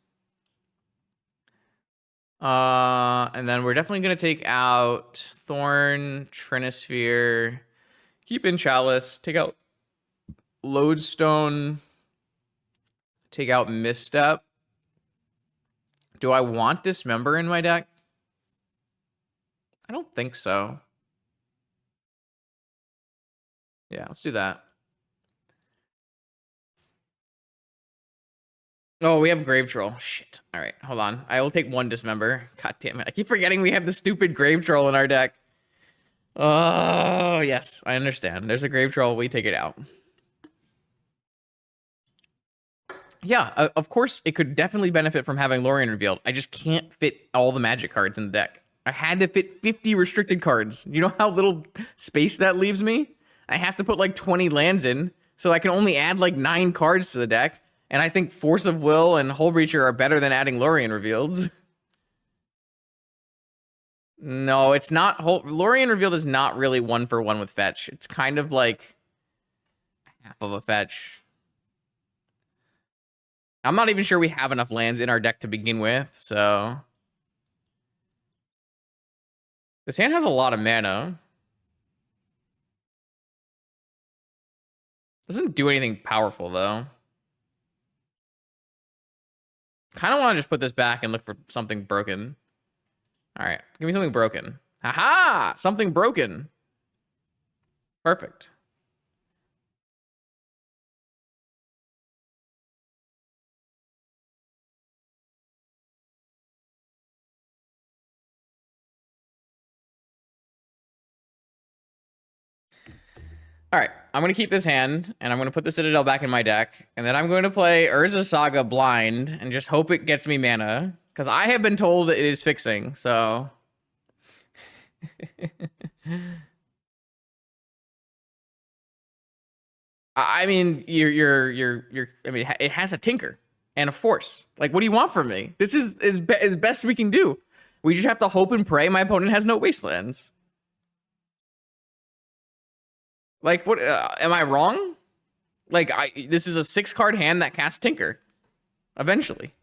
And then we're definitely gonna take out Thorn, Trinisphere, keep in Chalice, take out Lodestone, take out Misstep. Do I want Dismember in my deck? I don't think so. Yeah, let's do that. Oh, we have Grave Troll. Shit. All right, hold on. I will take 1 Dismember. God damn it. I keep forgetting we have the stupid Grave Troll in our deck. Oh, yes. I understand. There's a Grave Troll. We take it out. Yeah, of course, it could definitely benefit from having Lorien revealed. I just can't fit all the magic cards in the deck. I had to fit 50 restricted cards. You know how little space that leaves me? I have to put like 20 lands in, so I can only add like 9 cards to the deck. And I think Force of Will and Hullbreacher are better than adding Lorien revealed. No, it's not. Lorien revealed is not really 1-for-1 with fetch. It's kind of like half of a fetch. I'm not even sure we have enough lands in our deck to begin with, so this hand has a lot of mana. Doesn't do anything powerful, though. Kind of want to just put this back and look for something broken. All right, give me something broken. Haha! Something broken. Perfect. All right, I'm going to keep this hand, and I'm going to put the Citadel back in my deck, and then I'm going to play Urza Saga blind and just hope it gets me mana, because I have been told it is fixing, so... I mean, I mean, it has a Tinker and a Force. Like, what do you want from me? This is best we can do. We just have to hope and pray my opponent has no Wastelands. Like, what? Am I wrong? Like, this is a 6-card hand that casts Tinker. Eventually.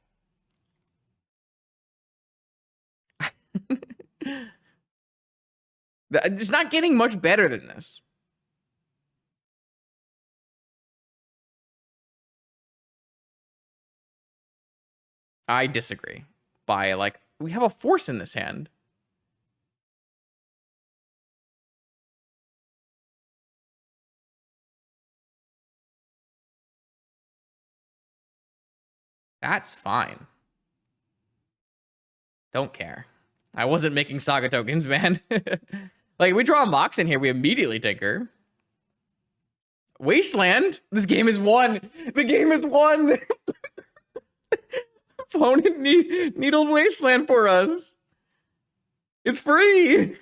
It's not getting much better than this. I disagree. By, like, we have a Force in this hand. That's fine. Don't care. I wasn't making Saga tokens, man. Like, we draw a Mox in here, we immediately Tinker. Wasteland? This game is won. The game is won. Opponent needled Wasteland for us. It's free.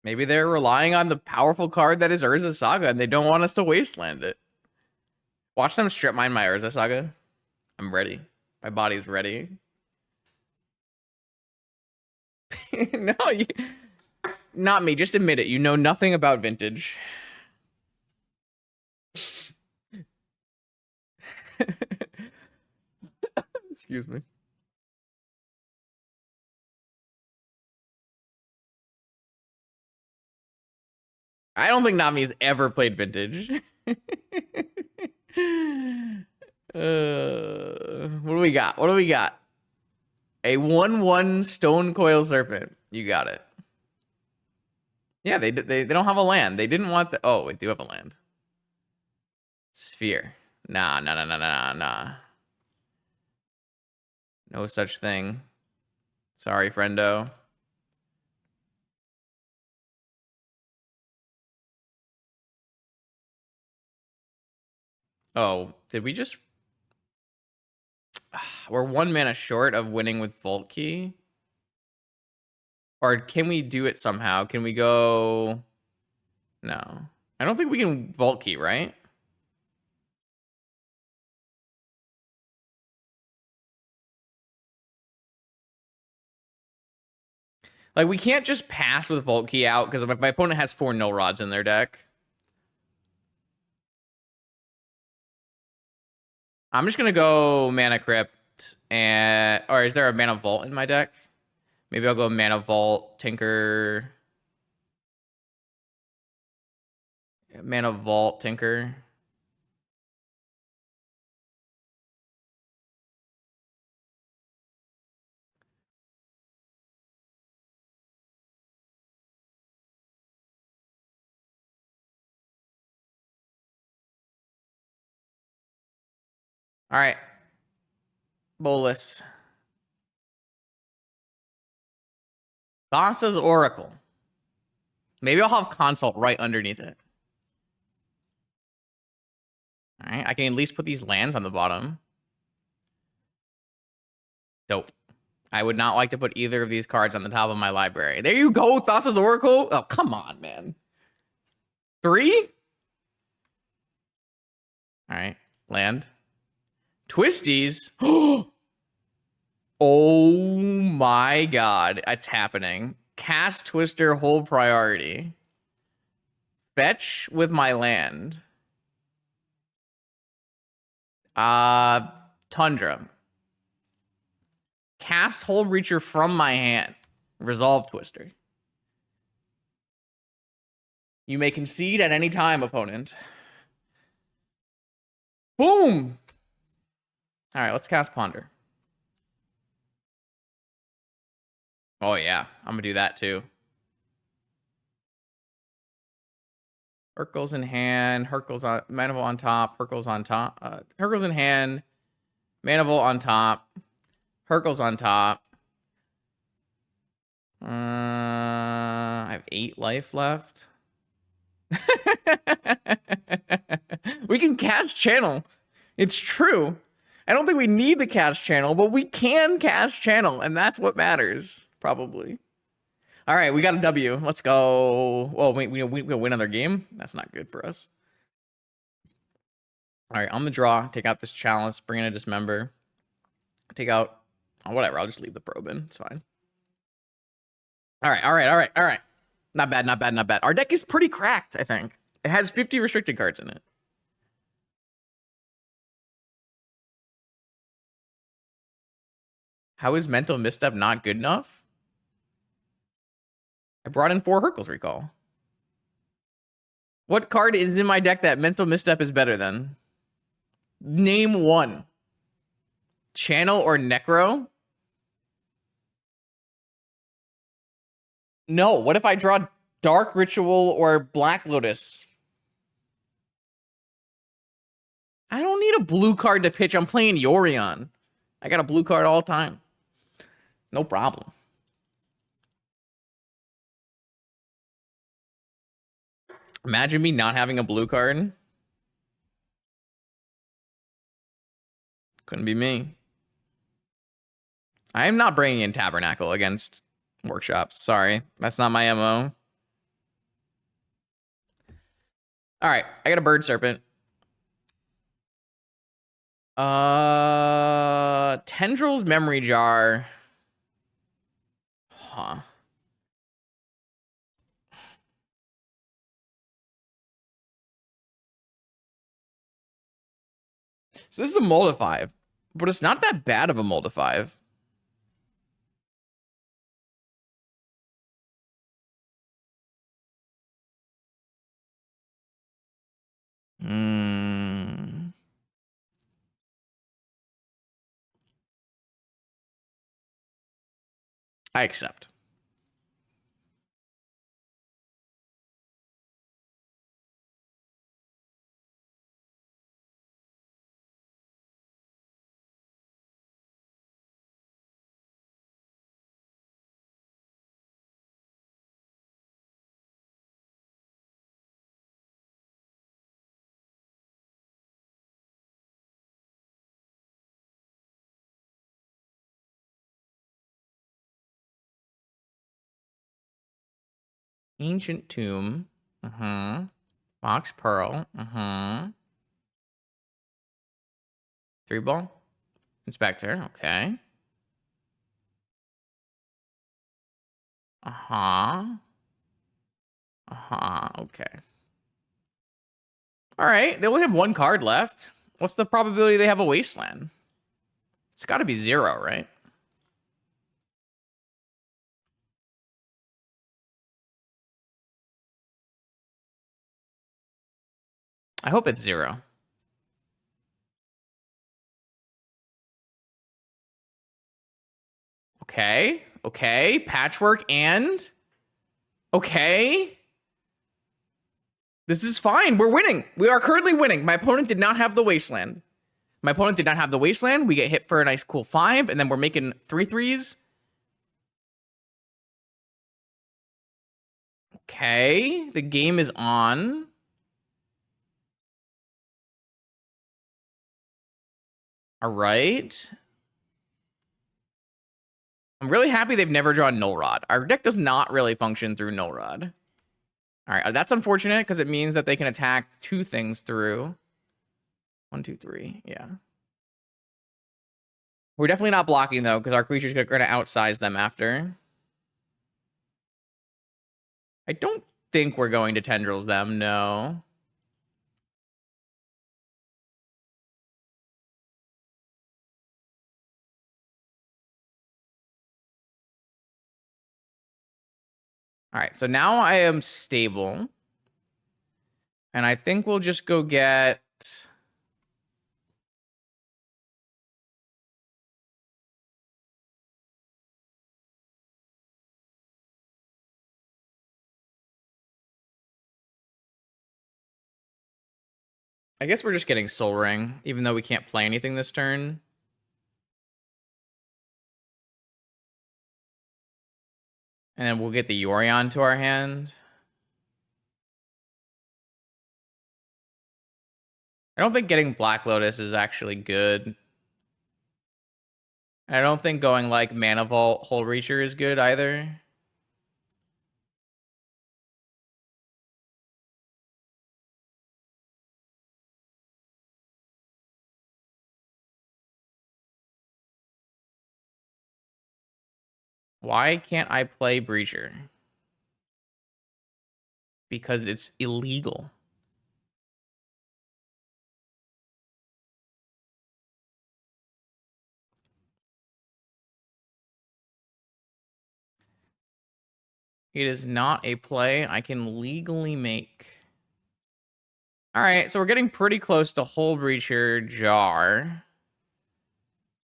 Maybe they're relying on the powerful card that is Urza Saga and they don't want us to Wasteland it. Watch them strip mine my Urza Saga. I'm ready. My body's ready. No, not me. Just admit it. You know nothing about Vintage. Excuse me. I don't think Nami's ever played Vintage. What do we got? What do we got? A 1/1 Stone Coil Serpent. You got it. Yeah, they don't have a land. They didn't want the... Oh, we do have a land. Sphere. Nah. No such thing. Sorry, friendo. Oh, did we just... We're 1 mana short of winning with Vault Key. Or can we do it somehow? Can we go... No. I don't think we can Vault Key, right? Like, we can't just pass with Vault Key out because my opponent has 4 Null Rods in their deck. I'm just going to go Mana Crypt and... Or is there a Mana Vault in my deck? Maybe I'll go Mana Vault, Tinker... Mana Vault, Tinker. All right. Bolus. Thassa's Oracle. Maybe I'll have Consult right underneath it. All right. I can at least put these lands on the bottom. Dope. I would not like to put either of these cards on the top of my library. There you go, Thassa's Oracle. Oh, come on, man. 3? All right. Land. Twisties. Oh my god. It's happening. Cast Twister, hold priority. Fetch with my land. Tundra. Cast Hold Reacher from my hand. Resolve Twister. You may concede at any time, opponent. Boom! All right, let's cast Ponder. Oh, yeah. I'm going to do that, too. Urkel's in hand. Herkel's on... Manival on top. Herkel's on top. Herkel's in hand. Manival on top. Herkel's on top. I have 8 life left. We can cast channel. It's true. I don't think we need to cast channel, but we can cast channel, and that's what matters, probably. All right, we got a W. Let's go. Well, we win another game. That's not good for us. All right, on the draw, take out this chalice, bring in a dismember. Take out... Oh, whatever, I'll just leave the probe in. It's fine. All right. Not bad. Our deck is pretty cracked, I think. It has 50 restricted cards in it. How is Mental Misstep not good enough? I brought in 4 Hercules Recall. What card is in my deck that Mental Misstep is better than? Name one. Channel or Necro? No, what if I draw Dark Ritual or Black Lotus? I don't need a blue card to pitch. I'm playing Yorion. I got a blue card all the time. No problem. Imagine me not having a blue card. Couldn't be me. I am not bringing in Tabernacle against Workshops. Sorry. That's not my MO. All right. I got a Bird Serpent. Tendrils Memory Jar. Huh. So this is a mold of 5, but it's not that bad of a mold of 5. I accept. Ancient Tomb. Mox Pearl. 3-ball. Inspector. Okay. Okay. All right. They only have 1 card left. What's the probability they have a Wasteland? It's got to be 0, right? I hope it's 0. Okay. Okay. Patchwork and... Okay. This is fine. We're winning. We are currently winning. My opponent did not have the Wasteland. We get hit for a nice cool 5, and then we're making 3/3s. Okay. The game is on. All right. I'm really happy they've never drawn Null Rod. Our deck does not really function through Null Rod. All right, that's unfortunate because it means that they can attack 2 things through. 1, 2, 3. Yeah. We're definitely not blocking, though, because our creatures are going to outsize them after. I don't think we're going to Tendrils them, no. All right, so now I am stable. And I think we'll just go get... I guess we're just getting Soul Ring, even though we can't play anything this turn. And then we'll get the Yorion to our hand. I don't think getting Black Lotus is actually good. And I don't think going like Mana Vault Hole Reacher is good either. Why can't I play Breacher? Because it's illegal. It is not a play I can legally make. All right, so we're getting pretty close to Hole Breacher Jar.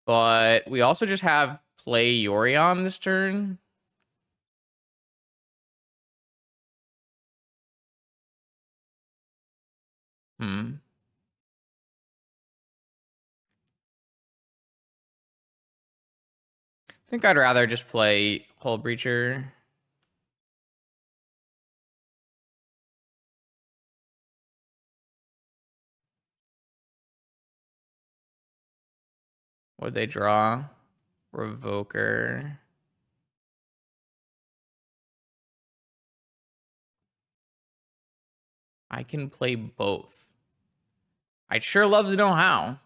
But we also just have play Yorion this turn. I think I'd rather just play Hull Breacher. What'd they draw? Revoker. I can play both. I'd sure love to know how.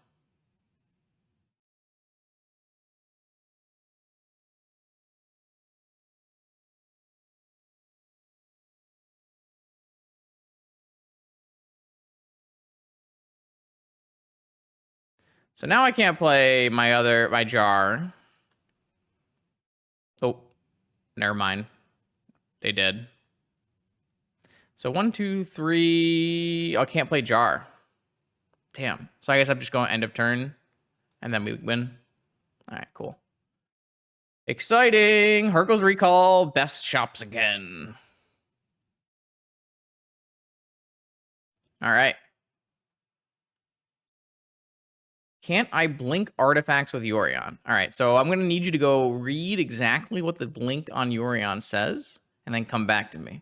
So now I can't play my jar. Oh, never mind. They did. So 1, 2, 3. Oh, I can't play jar. Damn. So I guess I'm just going end of turn, and then we win. All right, cool. Exciting! Hercules Recall, best shops again. All right. Can't I blink artifacts with Yorion? All right, so I'm going to need you to go read exactly what the blink on Yorion says, and then come back to me,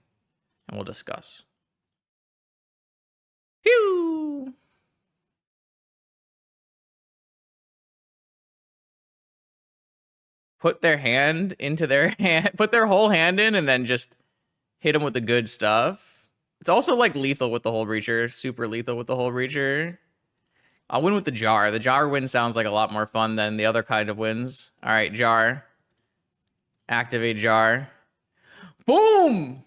and we'll discuss. Phew! Put their hand into their hand, put their whole hand in, and then just hit them with the good stuff. It's also like lethal with the Hole Breacher, super lethal with the Hole Breacher. I'll win with the jar. The jar win sounds like a lot more fun than the other kind of wins. All right, jar. Activate jar. Boom!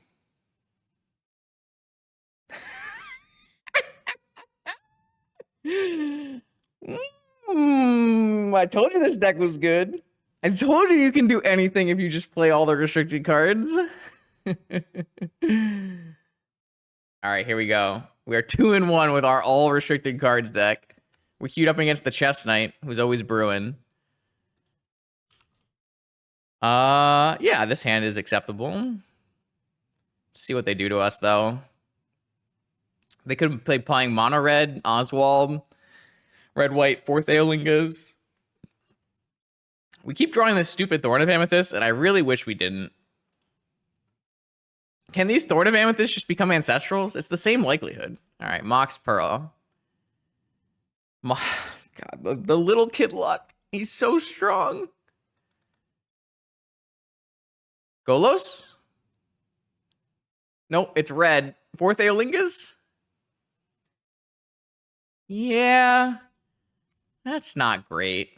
I told you this deck was good. I told you can do anything if you just play all the restricted cards. All right, here we go. We are 2-1 with our all restricted cards deck. We're queued up against the Chess Knight, who's always brewing. Yeah, this hand is acceptable. Let's see what they do to us, though. They could play playing mono red, Oswald, red white, fourth Aeolingas. We keep drawing this stupid Thorn of Amethyst, and I really wish we didn't. Can these Thorn of Amethyst just become Ancestrals? It's the same likelihood. All right, Mox Pearl. God, the little kid luck. He's so strong. Golos? Nope, it's red. Fourth Aeolingas? Yeah. That's not great.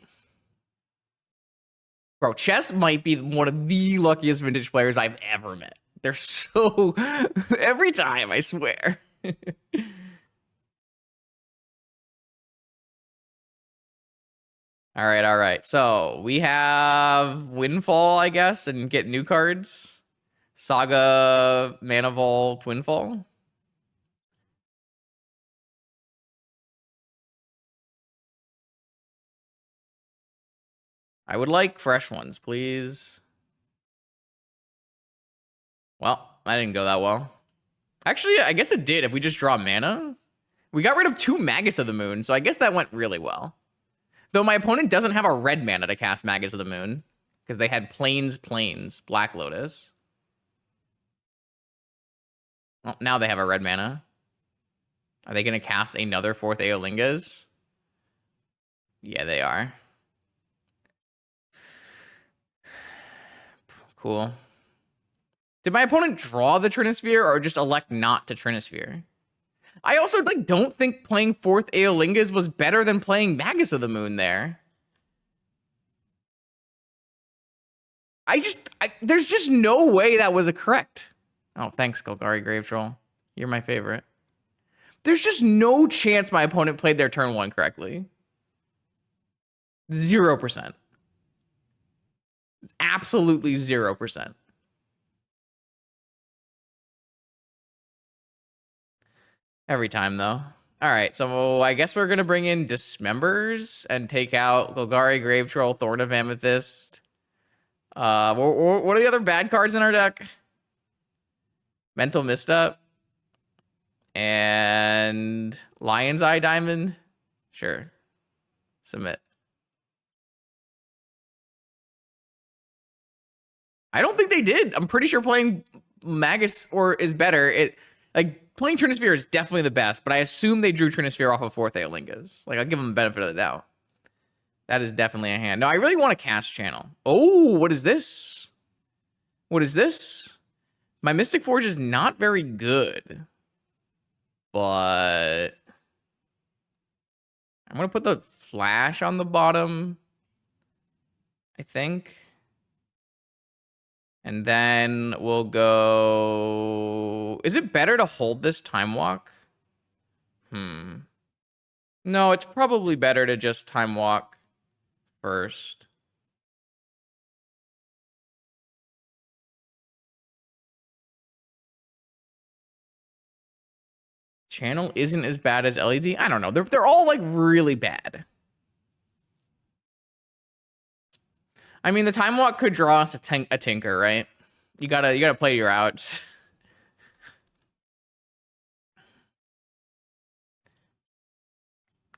Bro, Chess might be one of the luckiest vintage players I've ever met. They're so... every time, I swear. All right. So we have Windfall, I guess, and get new cards. Saga, Manival, Twinfall. I would like fresh ones, please. Well, that didn't go that well. Actually, I guess it did if we just draw mana. We got rid of 2 Magus of the Moon, so I guess that went really well. Though my opponent doesn't have a red mana to cast Magus of the Moon, because they had Plains, Black Lotus. Well, now they have a red mana. Are they going to cast another 4th Aolingas? Yeah, they are. Cool. Did my opponent draw the Trinisphere or just elect not to Trinisphere? I also don't think playing 4th Aolingas was better than playing Magus of the Moon there. There's just no way that was a correct. Oh, thanks, Golgari Grave Troll. You're my favorite. There's just no chance my opponent played their turn 1 correctly. 0%. Absolutely 0%. Every time, though. All right, so I guess we're going to bring in Dismembers and take out Golgari Grave Troll, Thorn of Amethyst. What are the other bad cards in our deck? Mental Misstep. And Lion's Eye Diamond. Sure. Submit. I don't think they did. I'm pretty sure playing Magus is better. Playing Trinisphere is definitely the best, but I assume they drew Trinisphere off of 4th Aolingas. I'll give them the benefit of the doubt. That is definitely a hand. No, I really want to cast Channel. Oh, what is this? What is this? My Mystic Forge is not very good. But I'm going to put the Flash on the bottom, I think. And then we'll go... Is it better to hold this Time Walk? No, it's probably better to just Time Walk first. Channel isn't as bad as LED. I don't know. They're all really bad. I mean, the Time Walk could draw us a Tinker, right? You gotta play your outs.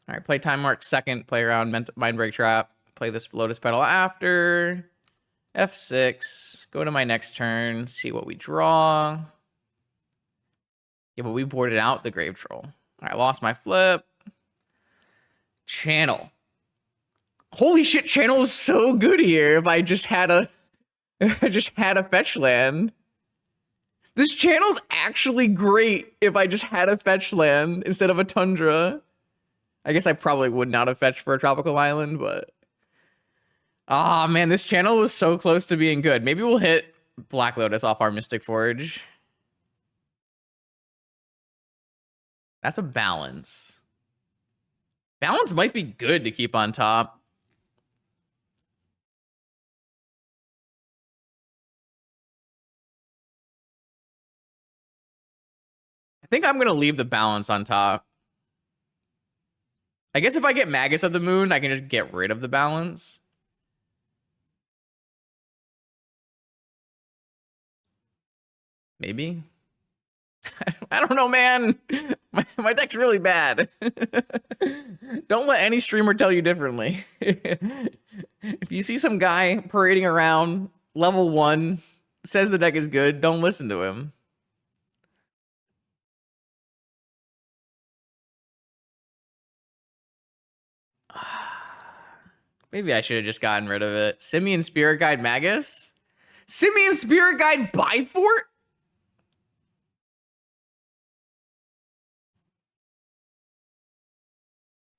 All right, play Time Walk second. Play around Mind Break Trap. Play this Lotus Petal after. F6. Go to my next turn. See what we draw. Yeah, but we boarded out the Grave Troll. All right, lost my flip. Channel. Holy shit, Channel is so good here if I just had a fetch land. This Channel's actually great if I just had a fetch land instead of a Tundra. I guess I probably would not have fetched for a tropical island, but... Ah, man, this Channel was so close to being good. Maybe we'll hit Black Lotus off our Mystic Forge. That's a balance. Balance might be good to keep on top. I think I'm going to leave the balance on top. I guess if I get Magus of the Moon, I can just get rid of the balance. Maybe. I don't know, man. My deck's really bad. Don't let any streamer tell you differently. If you see some guy parading around level 1, says the deck is good, don't listen to him. Maybe I should have just gotten rid of it. Simian Spirit Guide Magus? Simian Spirit Guide Bifort?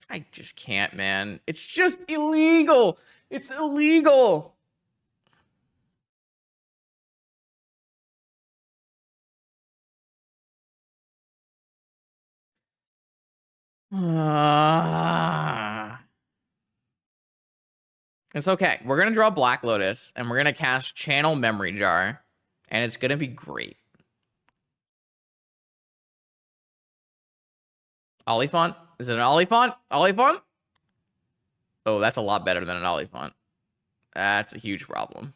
I just can't, man. It's just illegal. It's illegal. It's okay. We're going to draw Black Lotus, and we're going to cast Channel Memory Jar. And it's going to be great. Oliphant? Is it an Oliphant? Oliphant? Oh, that's a lot better than an Oliphant. That's a huge problem.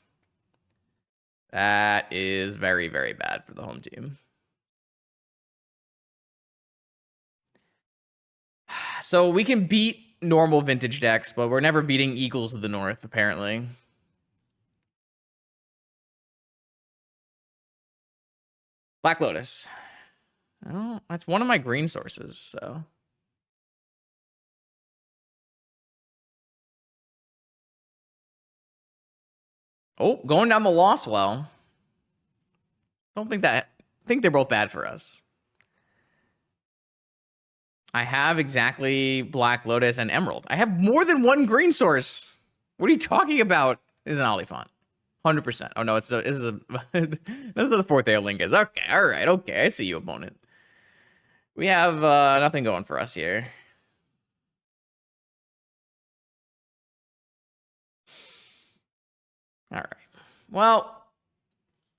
That is very, very bad for the home team. So we can beat normal vintage decks, but we're never beating Eagles of the North, apparently. Black Lotus. Oh, that's one of my green sources, so. Oh, going down the loss well. Don't think that. I think they're both bad for us. I have exactly Black Lotus and Emerald. I have more than one green source. What are you talking about? This is an Oliphant. 100%. Oh, no, this is the fourth Aeolingus. Okay, all right, okay. I see you, opponent. We have nothing going for us here. All right. Well,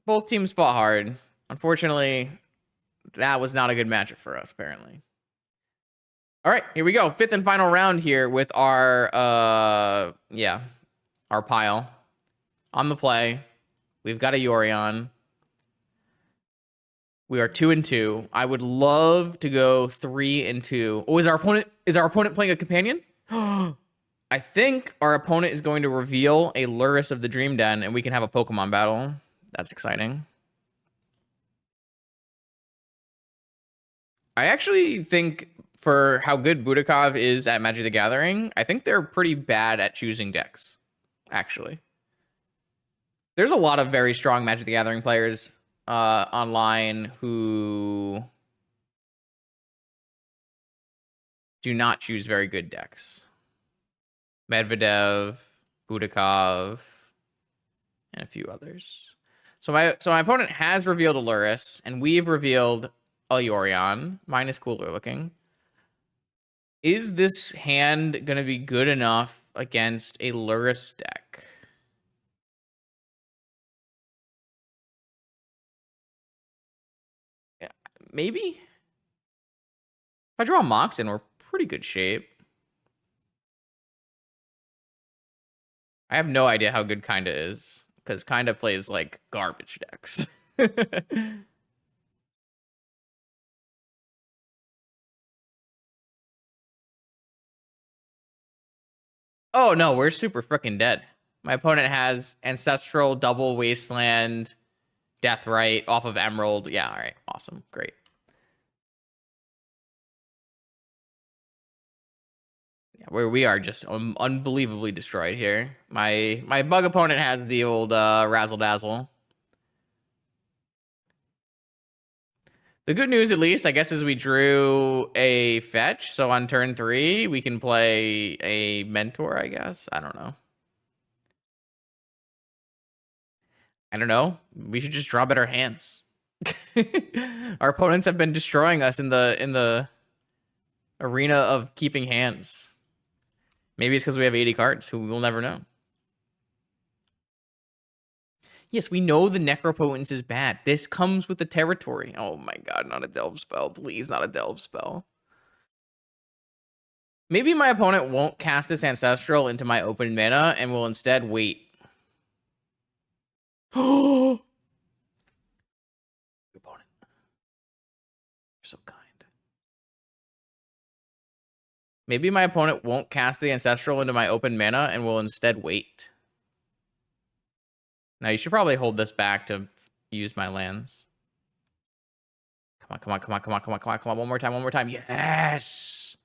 both teams fought hard. Unfortunately, that was not a good matchup for us, apparently. All right, here we go. Fifth and final round here with our our pile. On the play, we've got a Yorion. We are 2-2. I would love to go 3-2. Oh, is our opponent playing a companion? I think our opponent is going to reveal a Lurrus of the Dream Den, and we can have a Pokemon battle. That's exciting. I actually think for how good Budakov is at Magic the Gathering, I think they're pretty bad at choosing decks, actually. There's a lot of very strong Magic the Gathering players online who do not choose very good decks. Medvedev, Budakov, and a few others. So my opponent has revealed a Lurrus, and we've revealed a Yorion. Mine is cooler looking. Is this hand going to be good enough against a Lurrus deck? Yeah, maybe? If I draw Moxen, we're pretty good shape. I have no idea how good Kinda is, because Kinda plays, like, garbage decks. Oh, no, we're super freaking dead. My opponent has Ancestral, Double Wasteland, Deathrite off of Emerald. Yeah, all right. Awesome. Great. Yeah, we are just unbelievably destroyed here. My bug opponent has the old Razzle Dazzle. The good news, at least, I guess, is we drew a fetch. So on turn 3, we can play a Mentor, I guess. I don't know. I don't know. We should just draw better hands. Our opponents have been destroying us in the arena of keeping hands. Maybe it's because we have 80 cards. Who we'll never know. Yes, we know the Necropotence is bad. This comes with the territory. Oh my god, not a Delve spell. Please, not a Delve spell. Maybe my opponent won't cast this Ancestral into my open mana and will instead wait. Oh! Opponent. You're so kind. Maybe my opponent won't cast the Ancestral into my open mana and will instead wait. Now, you should probably hold this back to use my lands. Come on, come on, come on, come on, come on, come on, come on. One more time, one more time. Yes!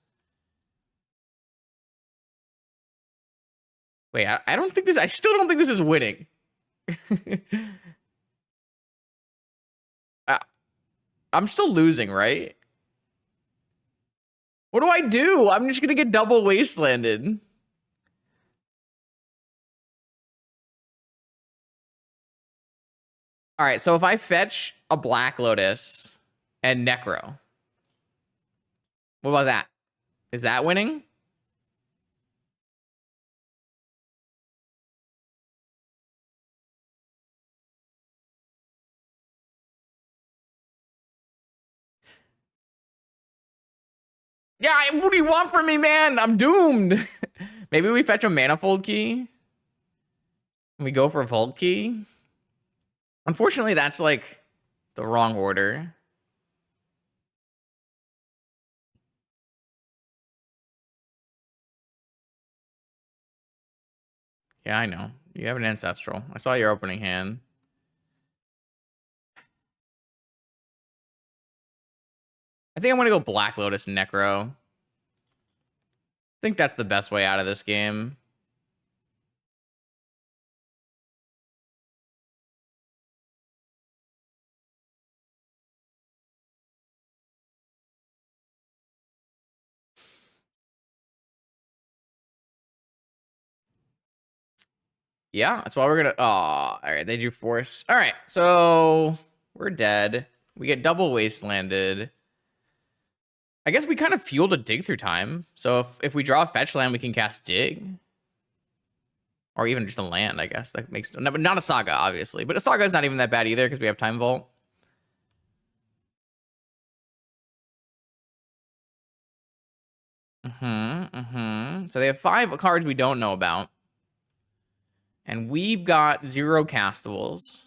Wait, I don't think this... I still don't think this is winning. I'm still losing, right? What do I do? I'm just gonna get double wastelanded. All right, so if I fetch a Black Lotus and Necro, what about that? Is that winning? Yeah, what do you want from me, man? I'm doomed. Maybe we fetch a manifold key. And we go for a vault key. Unfortunately, that's like the wrong order. Yeah, I know. You have an ancestral. I saw your opening hand. I think I'm gonna go Black Lotus Necro. I think that's the best way out of this game. Yeah, that's why we're gonna. Oh, all right. They do force. All right, so we're dead. We get double wastelanded. I guess we kind of fueled a dig through time. So if we draw a fetch land, we can cast dig. Or even just a land, I guess. That makes not a saga, obviously. But a saga is not even that bad either because we have time vault. So they have 5 cards we don't know about. And we've got 0 castables.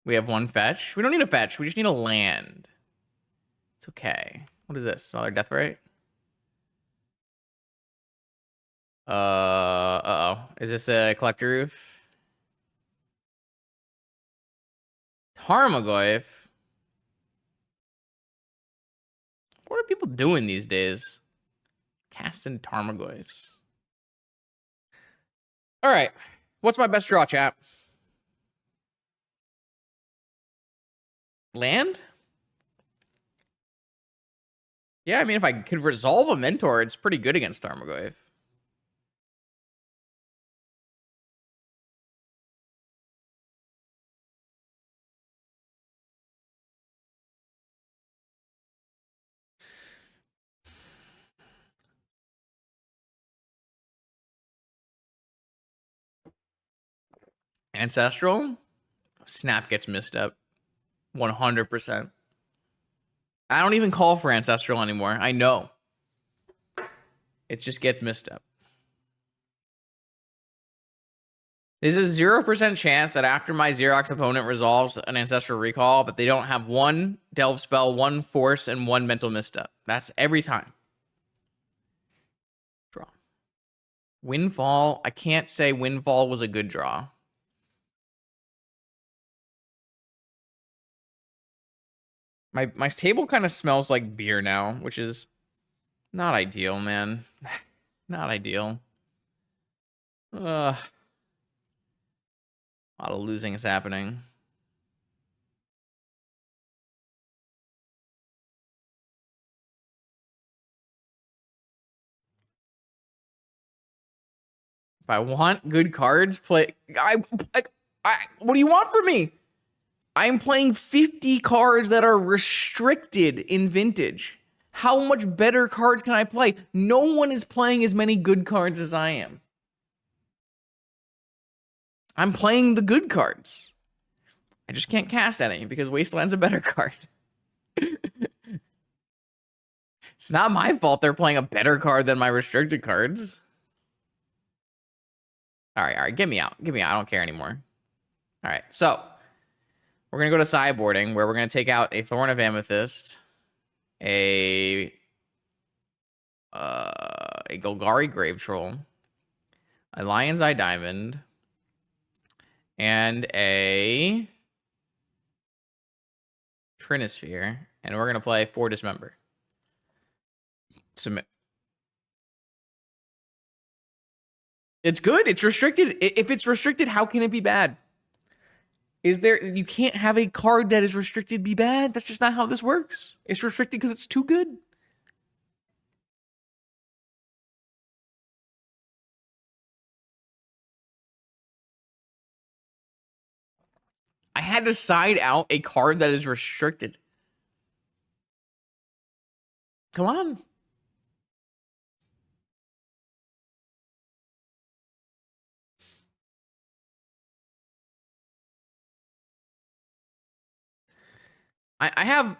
We have 1 fetch. We don't need a fetch. We just need a land. It's okay. What is this? Another death rate? Uh-oh. Is this a collector roof? Tarmogoyf? What are people doing these days? Casting Tarmogoyfs. All right. What's my best draw, chat? Land? Yeah, I mean, if I could resolve a mentor, it's pretty good against Tarmogoyf. Ancestral? Snap gets missed up. 100%. I don't even call for Ancestral anymore. I know. It just gets missed up. There's a 0% chance that after my Xerox opponent resolves an Ancestral Recall, that they don't have 1 Delve Spell, 1 Force, and 1 Mental Misstep. That's every time. Draw. Windfall. I can't say Windfall was a good draw. My table kind of smells like beer now, which is not ideal, man. Not ideal. A lot of losing is happening. If I want good cards, play. What do you want from me? I'm playing 50 cards that are restricted in Vintage. How much better cards can I play? No one is playing as many good cards as I am. I'm playing the good cards. I just can't cast any because Wasteland's a better card. It's not my fault they're playing a better card than my restricted cards. All right, get me out. Get me out. I don't care anymore. All right, so we're going to go to sideboarding where we're going to take out a Thorn of Amethyst, a Golgari Grave Troll, a Lion's Eye Diamond, and a Trinisphere, and we're going to play 4 Dismember. Submit. It's good. It's restricted. If it's restricted, how can it be bad? You can't have a card that is restricted be bad. That's just not how this works. It's restricted because it's too good. I had to side out a card that is restricted. Come on. I have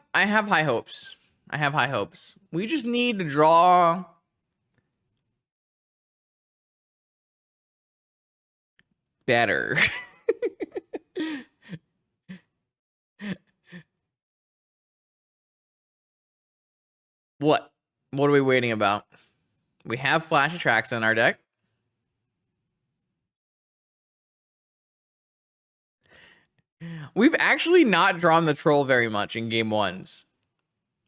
high hopes. I have high hopes. We just need to draw better. What? What are we waiting about? We have Flash Attracts in our deck. We've actually not drawn the troll very much in game ones.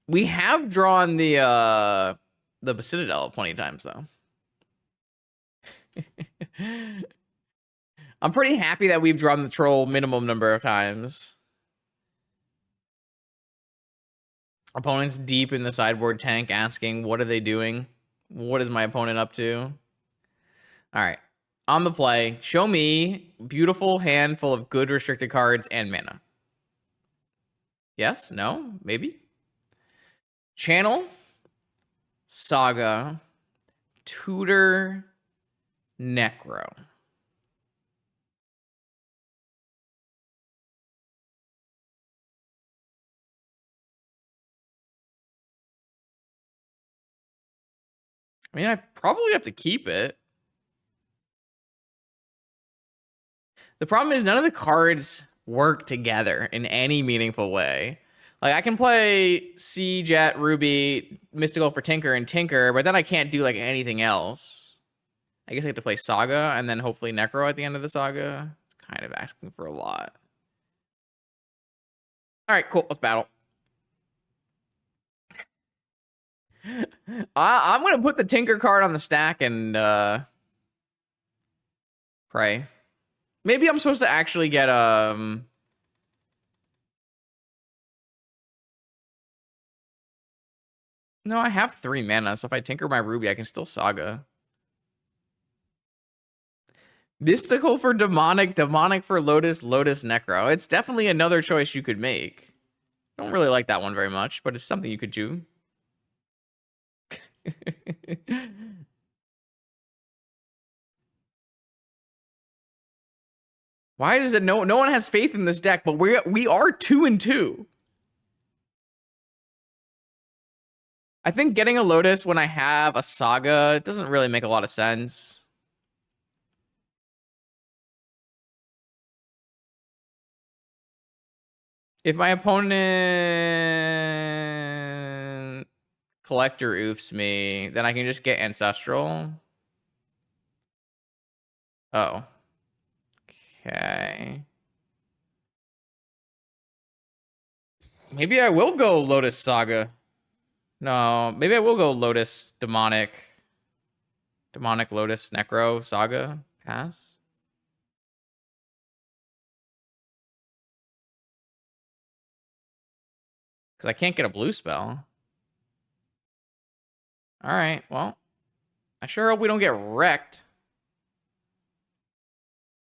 We have drawn the Citadel plenty of times though. I'm pretty happy that we've drawn the troll minimum number of times. Opponents deep in the sideboard tank asking, what are they doing? What is my opponent up to? All right. On the play, show me beautiful hand full of good restricted cards and mana. Yes? No? Maybe? Channel, Saga, Tutor, Necro. I mean, I probably have to keep it. The problem is none of the cards work together in any meaningful way. Like, I can play Sea, Jet, Ruby, Mystical for Tinker, and Tinker, but then I can't do, like, anything else. I guess I have to play Saga, and then hopefully Necro at the end of the Saga. It's kind of asking for a lot. All right, cool. Let's battle. I'm going to put the Tinker card on the stack and pray. Maybe I'm supposed to actually get No, I have 3 mana, so if I Tinker my Ruby, I can still Saga. Mystical for Demonic, Demonic for Lotus, Lotus Necro. It's definitely another choice you could make. I don't really like that one very much, but it's something you could do. Why does it no one has faith in this deck, but we are 2-2. I think getting a Lotus when I have a Saga doesn't really make a lot of sense. If my opponent Collector oofs me, then I can just get Ancestral. Oh. Okay. Maybe I will go Lotus Saga. No, maybe I will go Lotus Demonic. Demonic Lotus Necro Saga. Pass. Because I can't get a blue spell. Alright, well. I sure hope we don't get wrecked.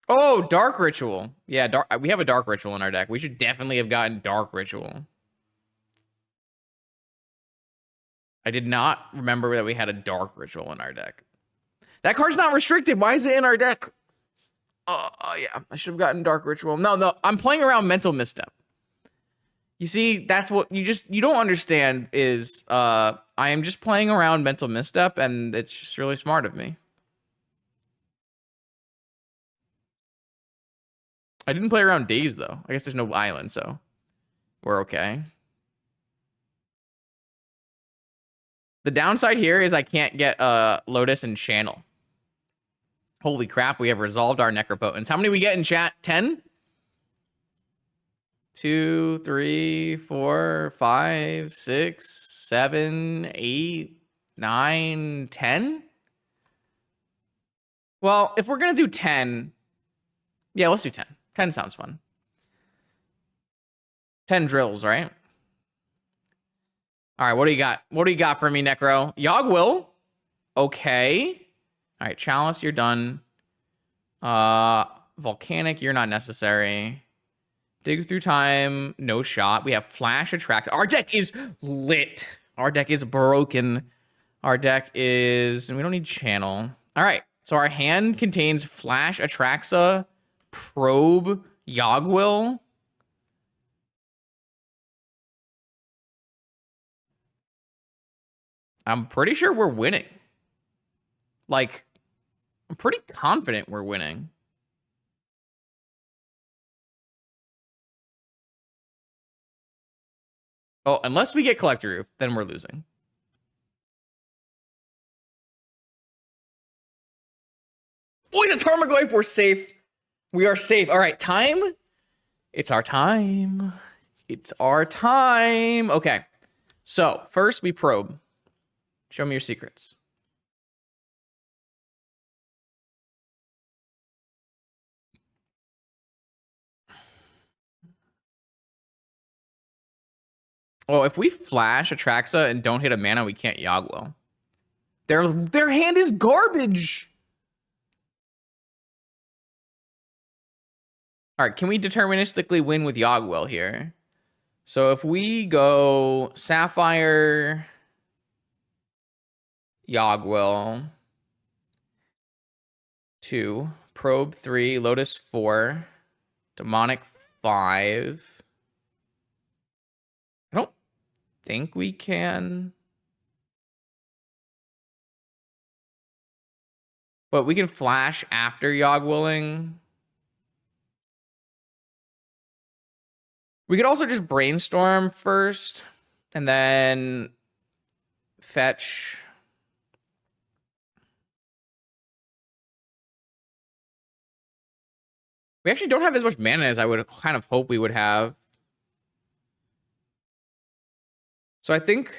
Oh, Dark Ritual. Yeah, we have a Dark Ritual in our deck. We should definitely have gotten Dark Ritual. I did not remember that we had a Dark Ritual in our deck. That card's not restricted. Why is it in our deck? Oh, yeah. I should have gotten Dark Ritual. No. I'm playing around Mental Misstep. You see, that's what you don't understand is I am just playing around Mental Misstep, and it's just really smart of me. I didn't play around Daze, though. I guess there's no island, so we're okay. The downside here is I can't get Lotus and Channel. Holy crap, we have resolved our Necropotence. How many we get in chat? 10? 2, 3, 4, 5, 6, 7, 8, 9, 10? Well, if we're going to do 10, yeah, let's do 10. 10 sounds fun. 10 drills, right? All right, what do you got? What do you got for me, Necro? Yogg-Will. Okay. All right, Chalice, you're done. Volcanic, you're not necessary. Dig Through Time, no shot. We have Flash Attract. Our deck is lit. Our deck is broken. Our deck is... And we don't need Channel. All right, so our hand contains Flash Atraxa, Probe, Yogg-Will. I'm pretty sure we're winning. Like, I'm pretty confident we're winning. Oh, unless we get Collector Roof, then we're losing. Oh, the Tarmogoyf, we're safe. We are safe. All right, time. It's our time. It's our time. Okay. So, first we probe. Show me your secrets. Well, if we flash Atraxa and don't hit a mana, we can't Yogg-Well. Their hand is garbage. All right, can we deterministically win with Yogg-Well here? So if we go Sapphire, Yogg-Well, 2, Probe 3, Lotus 4, Demonic 5. I don't think we can. But we can flash after Yogg-Welling. We could also just brainstorm first and then fetch. We actually don't have as much mana as I would kind of hope we would have. So I think.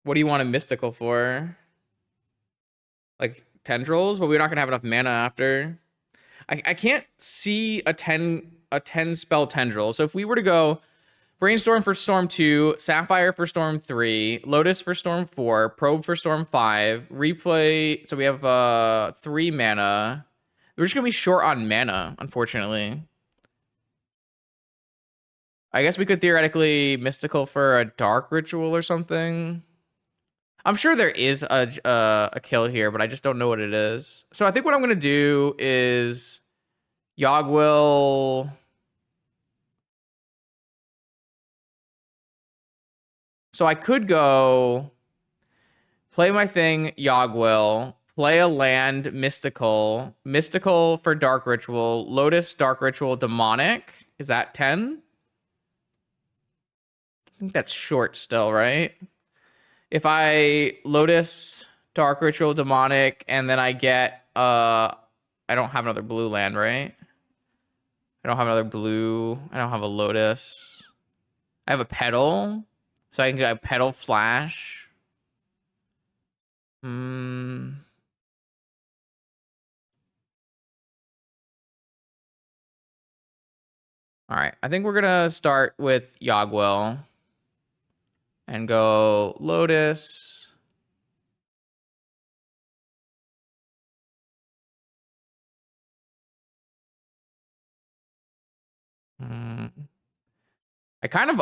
What do you want a mystical for? Like tendrils, but we're not gonna have enough mana after. I can't see a 10 spell tendril. So if we were to go Brainstorm for Storm 2, Sapphire for Storm 3, Lotus for Storm 4, Probe for Storm 5, replay. So we have 3 mana. We're just gonna be short on mana, unfortunately. I guess we could theoretically mystical for a dark ritual or something. I'm sure there is a kill here, but I just don't know what it is. So I think what I'm gonna do is Yogg-Will. So I could go play my thing, Yogg-Will, play a land, Mystical, Mystical for Dark Ritual, Lotus, Dark Ritual, Demonic. Is that 10? I think that's short still, right? If I Lotus, Dark Ritual, Demonic, and then I get, I don't have another blue land, right? I don't have another blue. I don't have a Lotus. I have a Petal. So I can get a Petal Flash. All right. I think we're going to start with Yogg-Will and go Lotus.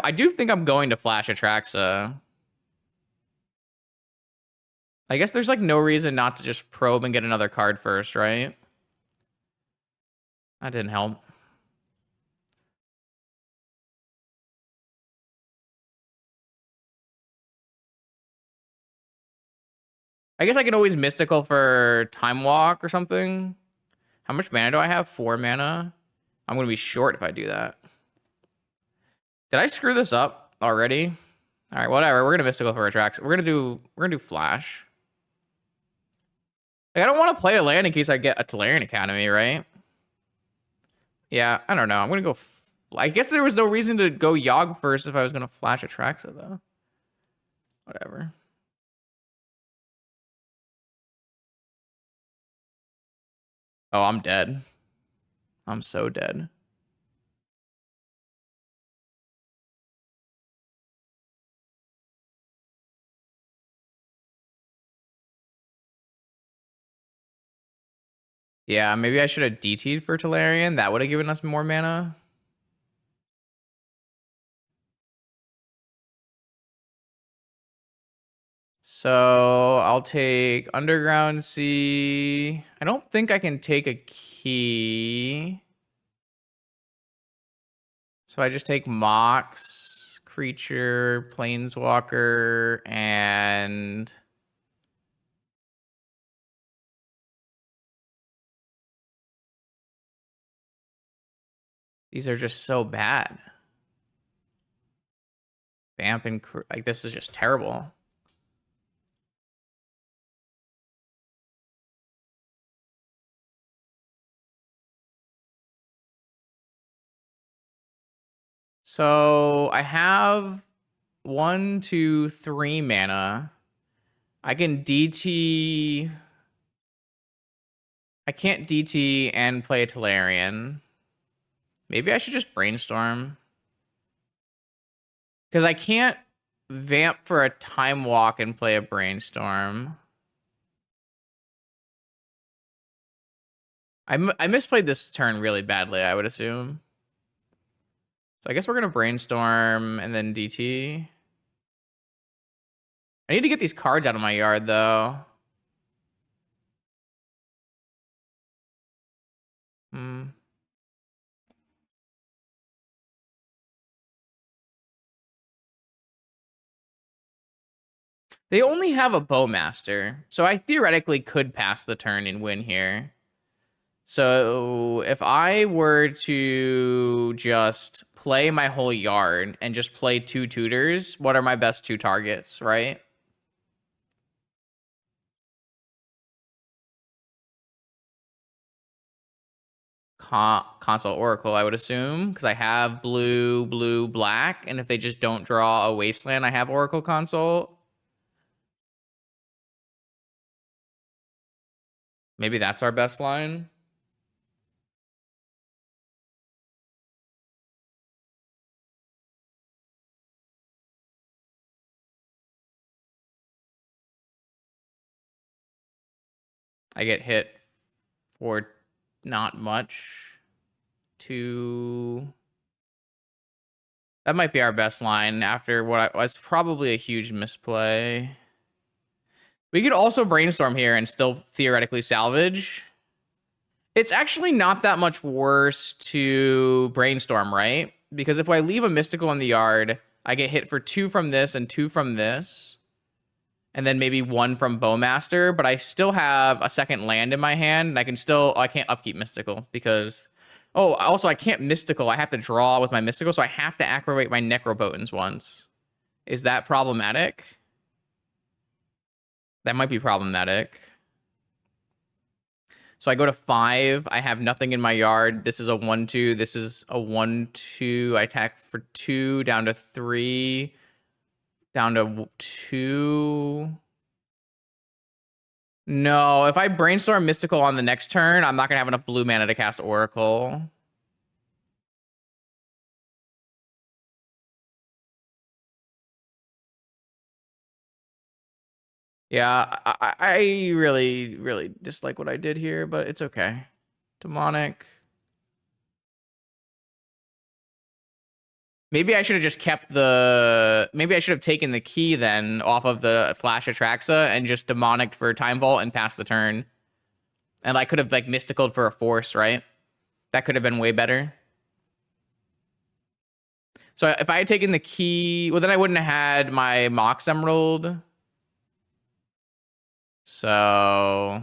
I do think I'm going to Flash Atraxa. I guess there's like no reason not to just probe and get another card first, right? That didn't help. I guess I can always Mystical for Time Walk or something. How much mana do I have? 4 mana. I'm going to be short if I do that. Did I screw this up already? All right, whatever. We're going to Mystical for Atraxa. We're going to do Flash. Like, I don't want to play a land in case I get a Tolarian Academy, right? Yeah, I don't know. I'm going to go... I guess there was no reason to go Yogg first if I was going to Flash Atraxa, though. Whatever. Oh, I'm dead. I'm so dead. Yeah, maybe I should have DT'd for Tolarian. That would have given us more mana. So I'll take Underground Sea. I don't think I can take a key. So I just take Mox, creature, planeswalker, and these are just so bad. Vamp and like this is just terrible. So I have 1, 2, 3 mana. I can DT. I can't DT and play a Tolarian. Maybe I should just brainstorm. Because I can't vamp for a time walk and play a brainstorm. I misplayed this turn really badly, I would assume. So I guess we're going to brainstorm and then DT. I need to get these cards out of my yard, though. Hmm. They only have a Bowmaster, so I theoretically could pass the turn and win here. So if I were to just play my whole yard and just play 2 tutors, what are my best 2 targets, right? Console Oracle, I would assume, because I have blue, blue, black, and if they just don't draw a Wasteland, I have Oracle Console. Maybe that's our best line. I get hit for not much. That might be our best line after what was probably a huge misplay. We could also brainstorm here and still theoretically salvage. It's actually not that much worse to brainstorm, right? Because if I leave a mystical in the yard, I get hit for 2 from this and 2 from this. And then maybe 1 from Bowmaster, but I still have a second land in my hand, and I can't upkeep mystical because also I can't mystical. I have to draw with my mystical, so I have to activate my Necrobotans once. Is that problematic? That might be problematic. So I go to 5. I have nothing in my yard. This is a 1/2. This is a 1/2. I attack for 2, down to 3, down to 2. No, if I brainstorm mystical on the next turn, I'm not gonna have enough blue mana to cast Oracle. Yeah, I really, really dislike what I did here, but it's okay. Demonic. Maybe I should have just kept the... Maybe I should have taken the key then off of the Flash Atraxa and just demonic for Time Vault and passed the turn. And I could have like mysticaled for a force, right? That could have been way better. So if I had taken the key, well, then I wouldn't have had my Mox Emerald. So,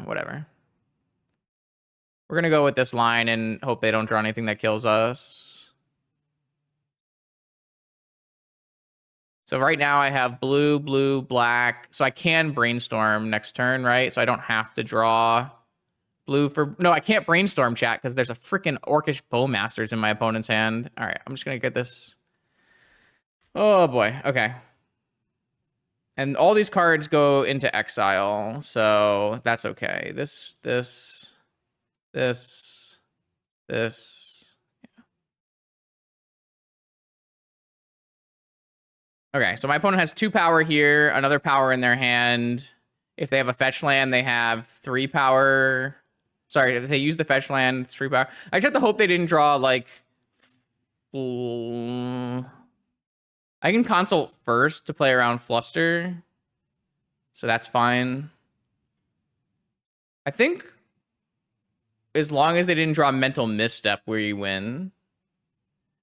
whatever. We're going to go with this line and hope they don't draw anything that kills us. So right now I have blue, blue, black. So I can brainstorm next turn, right? So I don't have to draw blue for... No, I can't brainstorm, chat, because there's a freaking Orcish Bowmasters in my opponent's hand. All right, I'm just going to get this. Oh, boy. Okay. And all these cards go into exile, so that's okay. This. Okay, so my opponent has 2 power here, another power in their hand. If they have a fetch land, they have 3 power. Sorry, if they use the fetch land, 3 power. I just have to hope they didn't draw, like... I can consult first to play around Fluster. So that's fine. I think as long as they didn't draw Mental Misstep, we win.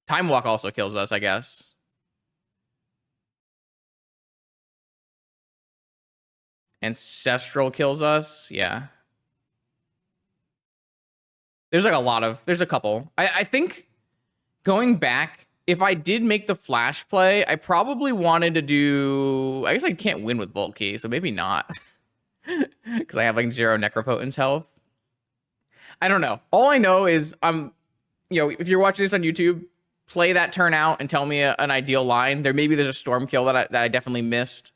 Time Walk also kills us, I guess. Ancestral kills us. Yeah. There's like a lot of, there's a couple. I think going back, if I did make the flash play, I probably wanted to do, I guess I can't win with Volt Key, so maybe not. Because I have like 0 Necropotence health. I don't know. All I know is if you're watching this on YouTube, play that turn out and tell me an ideal line. There's a storm kill that I definitely missed.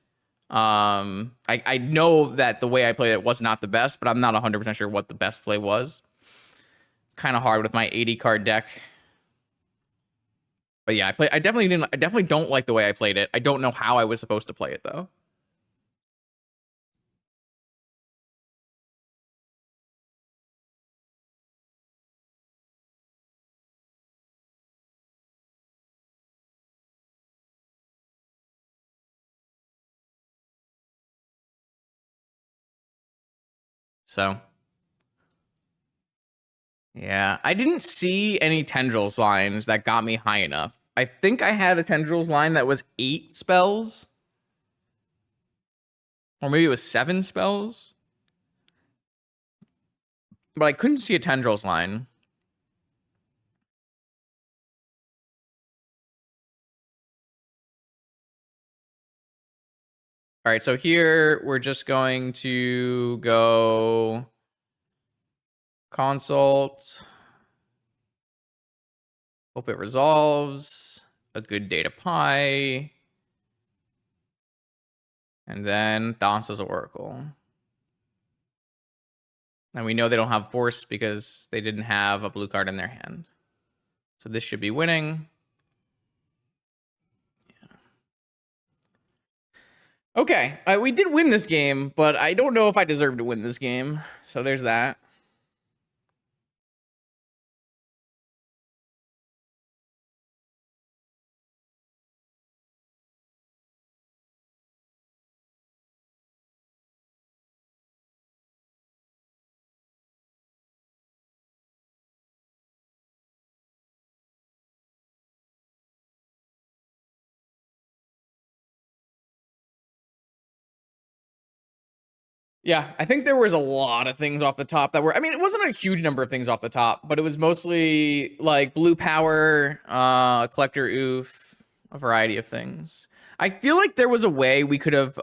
I know that the way I played it was not the best, but I'm not 100% sure what the best play was. It's kind of hard with my 80 card deck. But yeah, I definitely don't like the way I played it. I don't know how I was supposed to play it though. So yeah, I didn't see any Tendrils lines that got me high enough. I think I had a Tendrils line that was 8 spells. Or maybe it was 7 spells. But I couldn't see a Tendrils line. All right, so here we're just going to go consult. Hope it resolves. A good data pie. And then Thassa's Oracle. And we know they don't have Force because they didn't have a blue card in their hand. So this should be winning. Okay, we did win this game, but I don't know if I deserve to win this game. So there's that. Yeah, I think there was a lot of things off the top that were, I mean, it wasn't a huge number of things off the top, but it was mostly like blue power, collector oof, a variety of things. I feel like there was a way we could have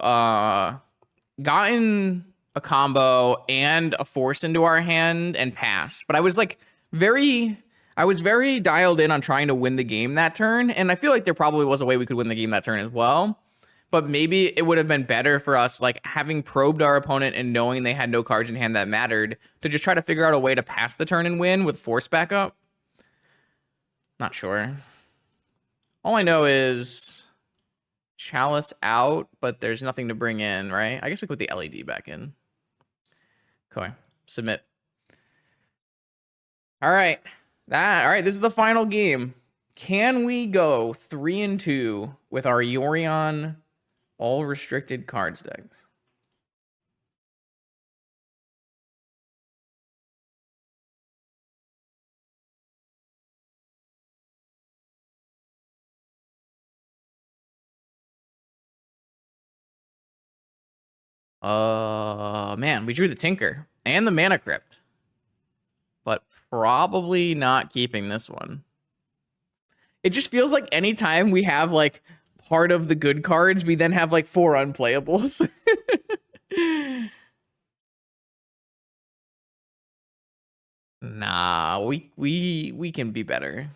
gotten a combo and a force into our hand and passed. But I was like I was very dialed in on trying to win the game that turn, and I feel like there probably was a way we could win the game that turn as well. But maybe it would have been better for us, like having probed our opponent and knowing they had no cards in hand that mattered, to just try to figure out a way to pass the turn and win with force backup. Not sure. All I know is Chalice out, but there's nothing to bring in, right? I guess we put the LED back in. Okay, submit. All right, this is the final game. Can we go 3-2 with our Yorion all restricted cards decks? Man, we drew the Tinker and the Mana Crypt, but probably not keeping this one. It just feels like anytime we have like part of the good cards, we then have like 4 unplayables. Nah, we can be better.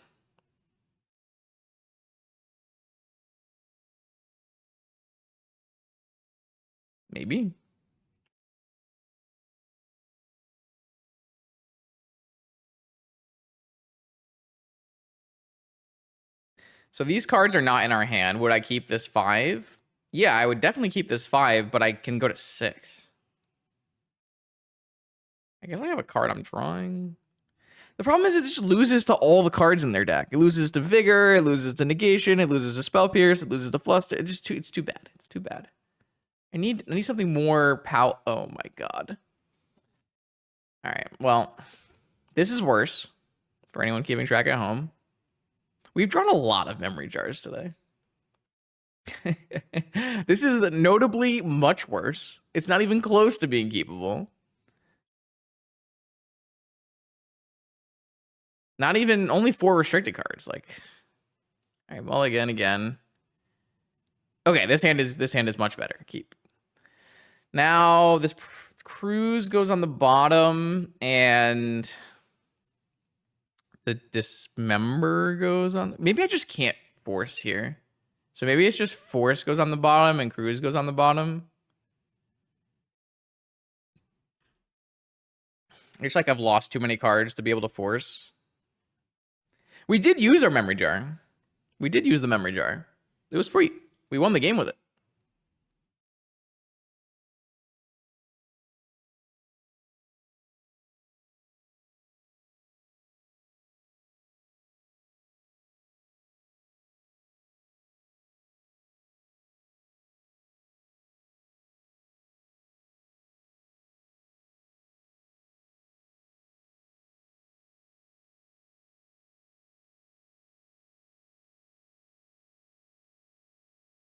Maybe. So these cards are not in our hand. Would I keep this 5? Yeah, I would definitely keep this 5, but I can go to 6. I guess I have a card I'm drawing. The problem is it just loses to all the cards in their deck. It loses to Vigor, it loses to Negation, it loses to Spell Pierce, it loses to Fluster. It's too bad. It's too bad. I need something more oh my god. All right. Well, this is worse for anyone keeping track at home. We've drawn a lot of memory jars today. This is notably much worse. It's not even close to being keepable. Not even, only 4 restricted cards. Like, all right, mulligan again. Okay, this hand is much better. Keep. Now this cruise goes on the bottom, and the dismember goes on. Maybe I just can't force here. So maybe it's just force goes on the bottom and cruise goes on the bottom. It's like I've lost too many cards to be able to force. We did use our memory jar. We did use the memory jar. It was free. We won the game with it.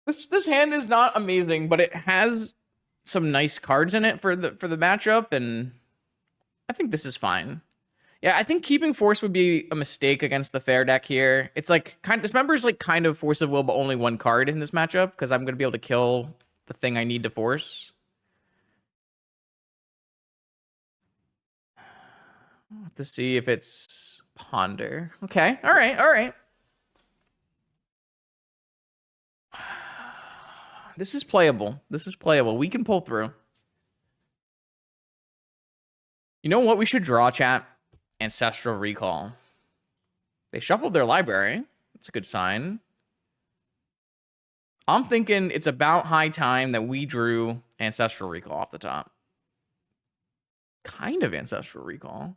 This hand is not amazing, but it has some nice cards in it for the matchup, and I think this is fine. Yeah, I think keeping force would be a mistake against the fair deck here. It's like dismember is like kind of force of will, but only 1 card in this matchup because I'm gonna be able to kill the thing I need to force. I'll have to see if it's ponder. Okay, all right, all right. This is playable. This is playable. We can pull through. You know what we should draw, chat? Ancestral Recall. They shuffled their library. That's a good sign. I'm thinking it's about high time that we drew Ancestral Recall off the top. Kind of Ancestral Recall.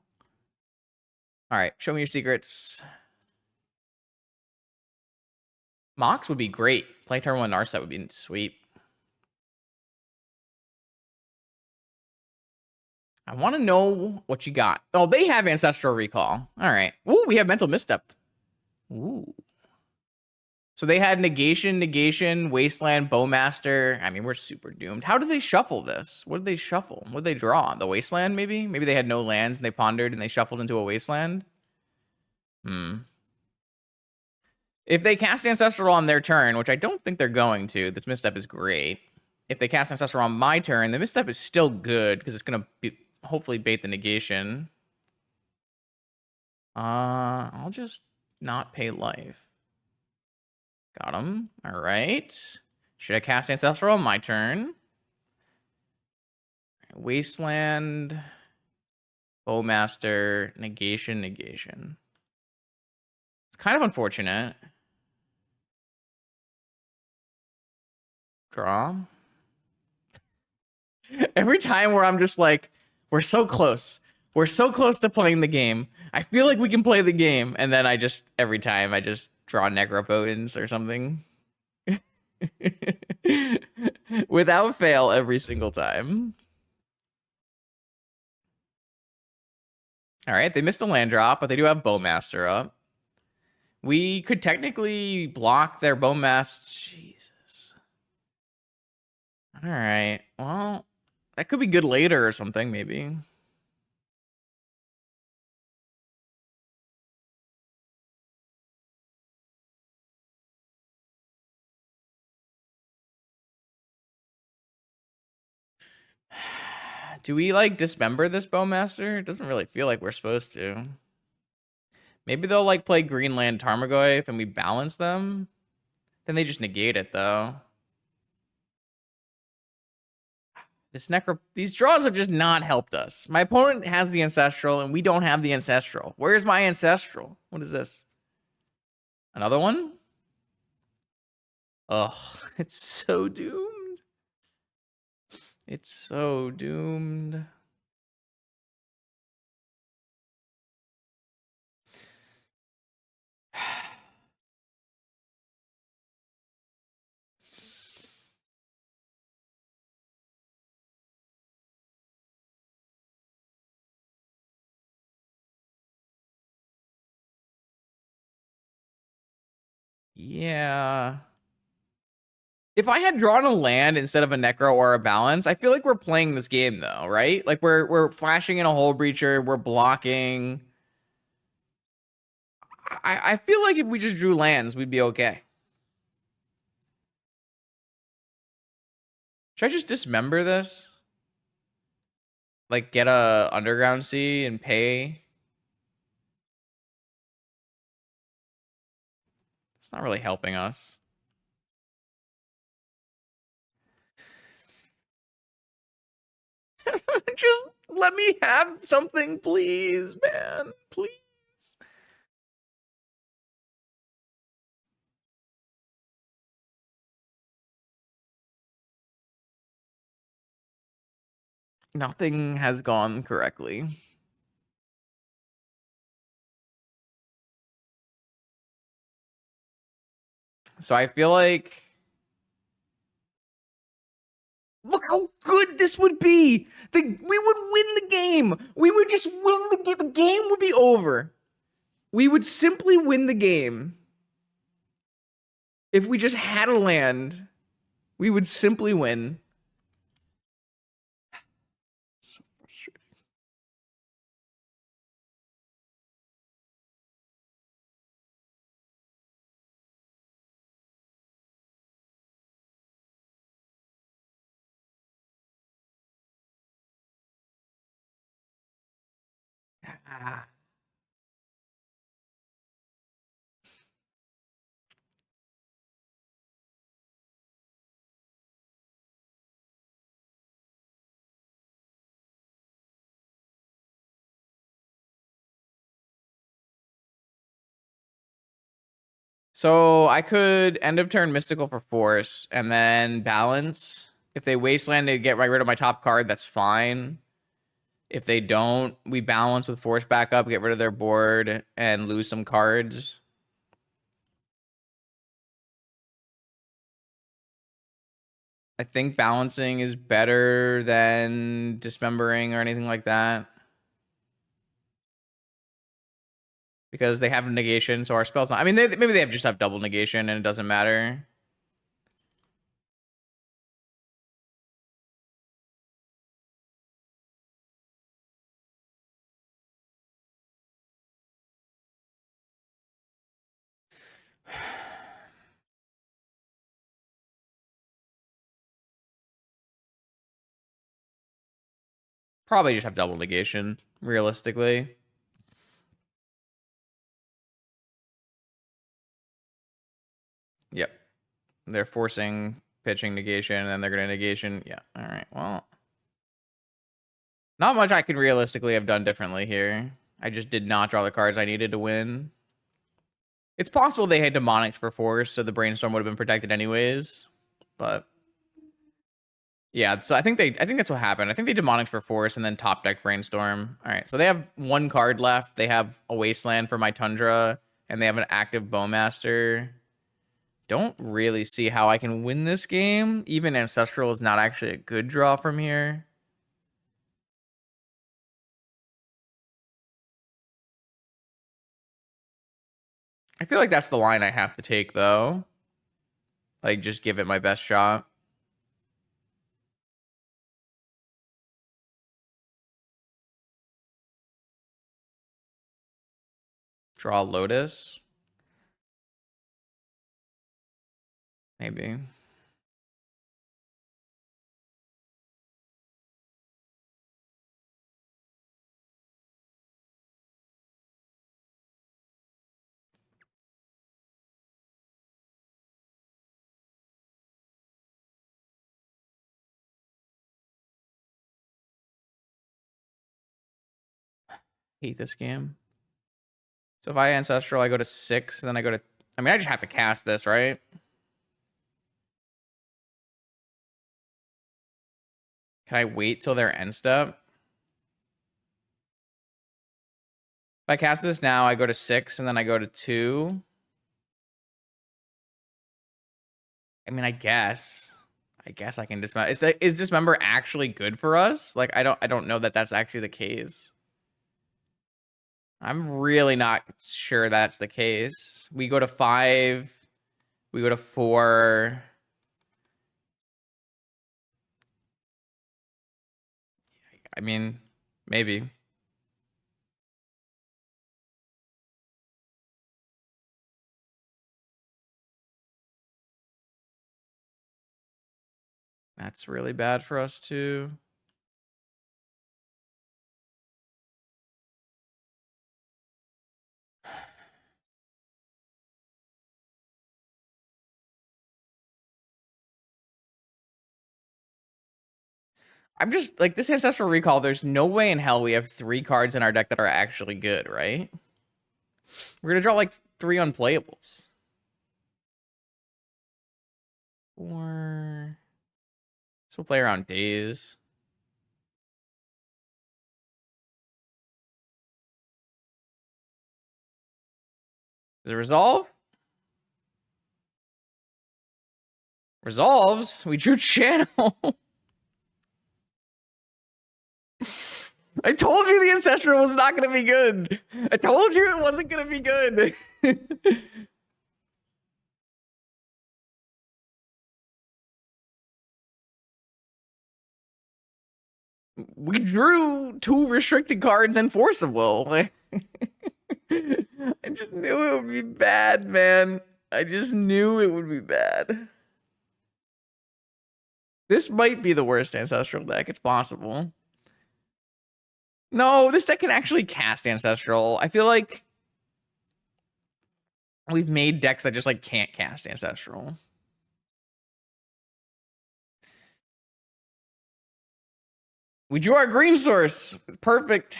All right, show me your secrets. Mox would be great. Play turn 1 Narset would be sweet. I want to know what you got. Oh, they have Ancestral Recall. All right. Ooh, we have Mental Misstep. Ooh. So they had negation, wasteland, bowmaster. I mean, we're super doomed. How did they shuffle this? What did they shuffle? What did they draw? The wasteland, maybe? Maybe they had no lands and they pondered and they shuffled into a wasteland. If they cast Ancestral on their turn, which I don't think they're going to, this misstep is great. If they cast Ancestral on my turn, the misstep is still good because it's going to hopefully bait the negation. I'll just not pay life. Got him. All right. Should I cast Ancestral on my turn? Wasteland, Bowmaster, negation. It's kind of unfortunate. Draw. Every time where I'm just like, we're so close. We're so close to playing the game. I feel like we can play the game. And then every time I just draw Necropotence or something. Without fail every single time. All right, they missed a land drop, but they do have Bowmaster up. We could technically block their Bowmaster. Jesus. All right, well, that could be good later or something, maybe. Do we like dismember this Bowmaster? It doesn't really feel like we're supposed to. Maybe they'll like play Greenland Tarmogoyf and we balance them. Then they just negate it though. These draws have just not helped us. My opponent has the Ancestral and we don't have the Ancestral. Where's my Ancestral? What is this? Another one? Ugh, it's so doomed. It's so doomed. Yeah. If I had drawn a land instead of a Necro or a Balance, I feel like we're playing this game though, right? Like we're flashing in a Hole Breacher, we're blocking. I feel like if we just drew lands, we'd be okay. Should I just dismember this? Like get a Underground Sea and pay? It's not really helping us. Just let me have something, please, man. Please. Nothing has gone correctly. So I feel like look how good this would be. We would win the game. We would just win the game. The game would be over. We would simply win the game. If we just had a land, we would simply win. So frustrating. Ah. So I could end of turn Mystical for Force and then balance. If they wasteland to get right rid of my top card, that's fine. If they don't, we balance with Force back up, get rid of their board, and lose some cards. I think balancing is better than dismembering or anything like that. Because they have negation, so our spell's not. I mean, maybe they just have double negation and it doesn't matter. Probably just have double negation, realistically. Yep. They're forcing pitching negation, and then they're going to negation. Yeah. All right. Well, not much I can realistically have done differently here. I just did not draw the cards I needed to win. It's possible they had demonics for force, so the brainstorm would have been protected anyways. But yeah, so I think that's what happened. I think they demonics for force and then top deck brainstorm. All right, so they have one card left. They have a wasteland for my tundra, and they have an active bowmaster. Don't really see how I can win this game. Even ancestral is not actually a good draw from here. I feel like that's the line I have to take, though. Like, just give it my best shot. Draw Lotus. Maybe. Hate this game. So if I ancestral, I go to 6, then I go to... I mean, I just have to cast this, right? Can I wait till their end step? If I cast this now, I go to 6, and then I go to 2. I mean, I guess I can dismember. Is dismember actually good for us? Like, I don't know that that's actually the case. I'm really not sure that's the case. We go to 5. We go to 4. I mean, maybe. That's really bad for us too. I'm just like this Ancestral Recall. There's no way in hell we have 3 cards in our deck that are actually good, right? We're gonna draw like 3 unplayables. Or so we'll play around Days. Does it resolve? Resolves. We drew Channel. I told you the Ancestral was not going to be good. I told you it wasn't going to be good. We drew 2 restricted cards and Force of Will. I just knew it would be bad, man. I just knew it would be bad. This might be the worst Ancestral deck. It's possible. No, this deck can actually cast Ancestral. I feel like we've made decks that just like can't cast Ancestral. We drew our green source. Perfect.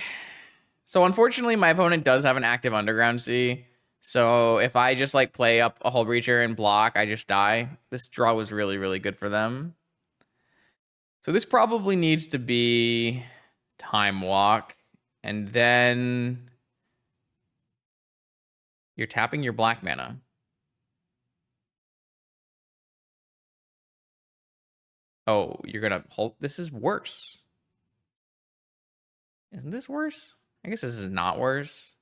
So unfortunately, my opponent does have an active Underground Sea. So if I just like play up a Hull Breacher and block, I just die. This draw was really, really good for them. So this probably needs to be Time Walk. And then you're tapping your black mana. Oh, you're gonna hold. This is worse. Isn't this worse? I guess this is not worse.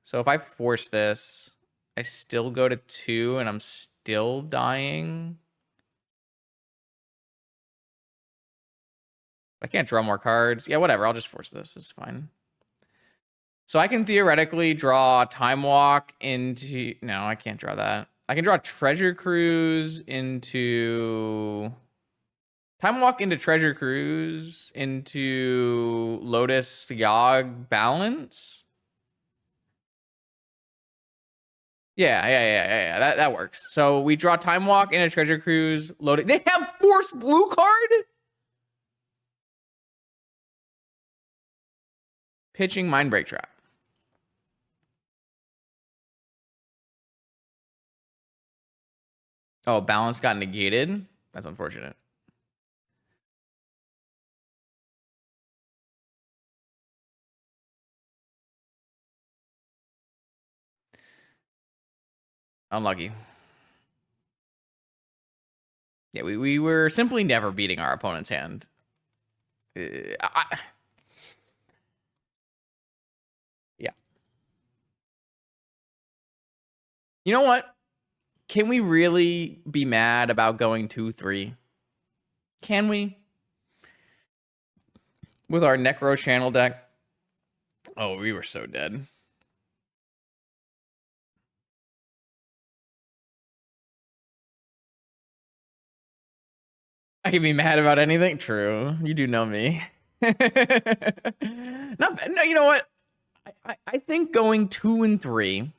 So if I force this, I still go to 2 and I'm still dying. I can't draw more cards. Yeah, whatever. I'll just force this. It's fine. So I can theoretically draw Time Walk into... No, I can't draw that. I can draw Treasure Cruise into... Time Walk into Treasure Cruise into Lotus Yogg Balance. Yeah. That works. So we draw Time Walk into Treasure Cruise. Lotus. They have Force Blue card? Pitching Mindbreak Trap. Oh, balance got negated. That's unfortunate. Unlucky. Yeah, we were simply never beating our opponent's hand. Yeah. You know what? Can we really be mad about going 2-3? Can we? With our Necro Channel deck? Oh, we were so dead. I can be mad about anything. True. You do know me. No, you know what? I think going 2-3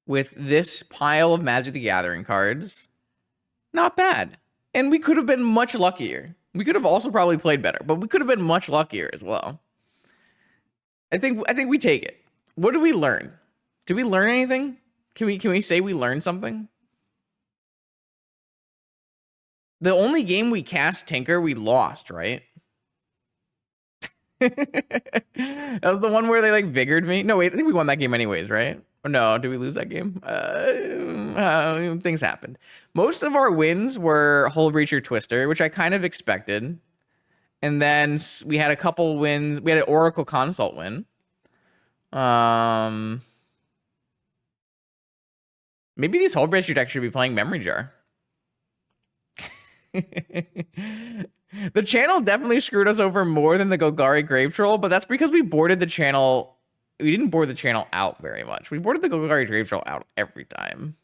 with this pile of Magic the Gathering cards, not bad. And we could have been much luckier. We could have also probably played better, but we could have been much luckier as well. I think we take it. What did we learn? Did we learn anything? Can we say we learned something? The only game we cast Tinker, we lost, right? That was the one where they like vigored me. No, wait, I think we won that game anyways, right? Or no, did we lose that game? Things happened. Most of our wins were Hull Breacher Twister, which I kind of expected. And then we had a couple wins. We had an Oracle Consult win. Maybe these whole breacher decks should be playing Memory Jar. The channel definitely screwed us over more than the Golgari Grave Troll, but that's because we boarded the channel. We didn't board the channel out very much. We boarded the Golgari Grave Troll out every time.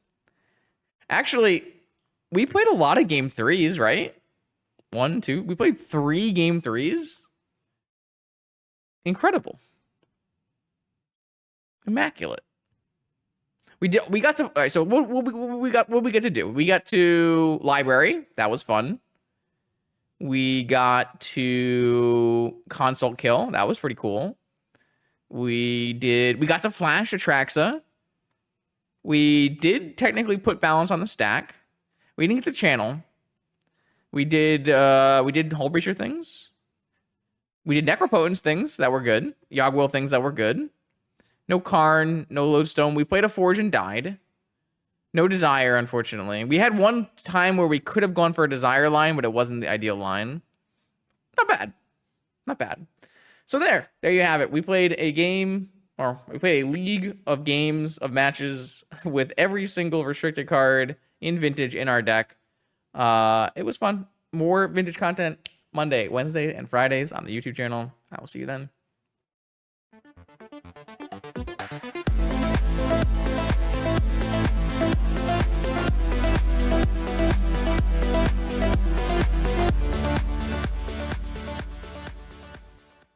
Actually, we played a lot of game threes, right? 1, 2. We played 3 game threes. Incredible. Immaculate. We got to. All right, so what we get to do? We got to library. That was fun. We got to consult kill. That was pretty cool. We got to flash Atraxa. We did technically put balance on the stack. We didn't get the channel. We did Hull Breacher things. We did Necropotence things that were good. Yogwill things that were good. No Karn, no Lodestone. We played a Forge and died. No Desire, unfortunately. We had one time where we could have gone for a Desire line, but it wasn't the ideal line. Not bad. Not bad. So there you have it. We played a game, or we played a league of games, of matches with every single restricted card in Vintage in our deck. It was fun. More Vintage content Monday, Wednesday, and Fridays on the YouTube channel. I will see you then.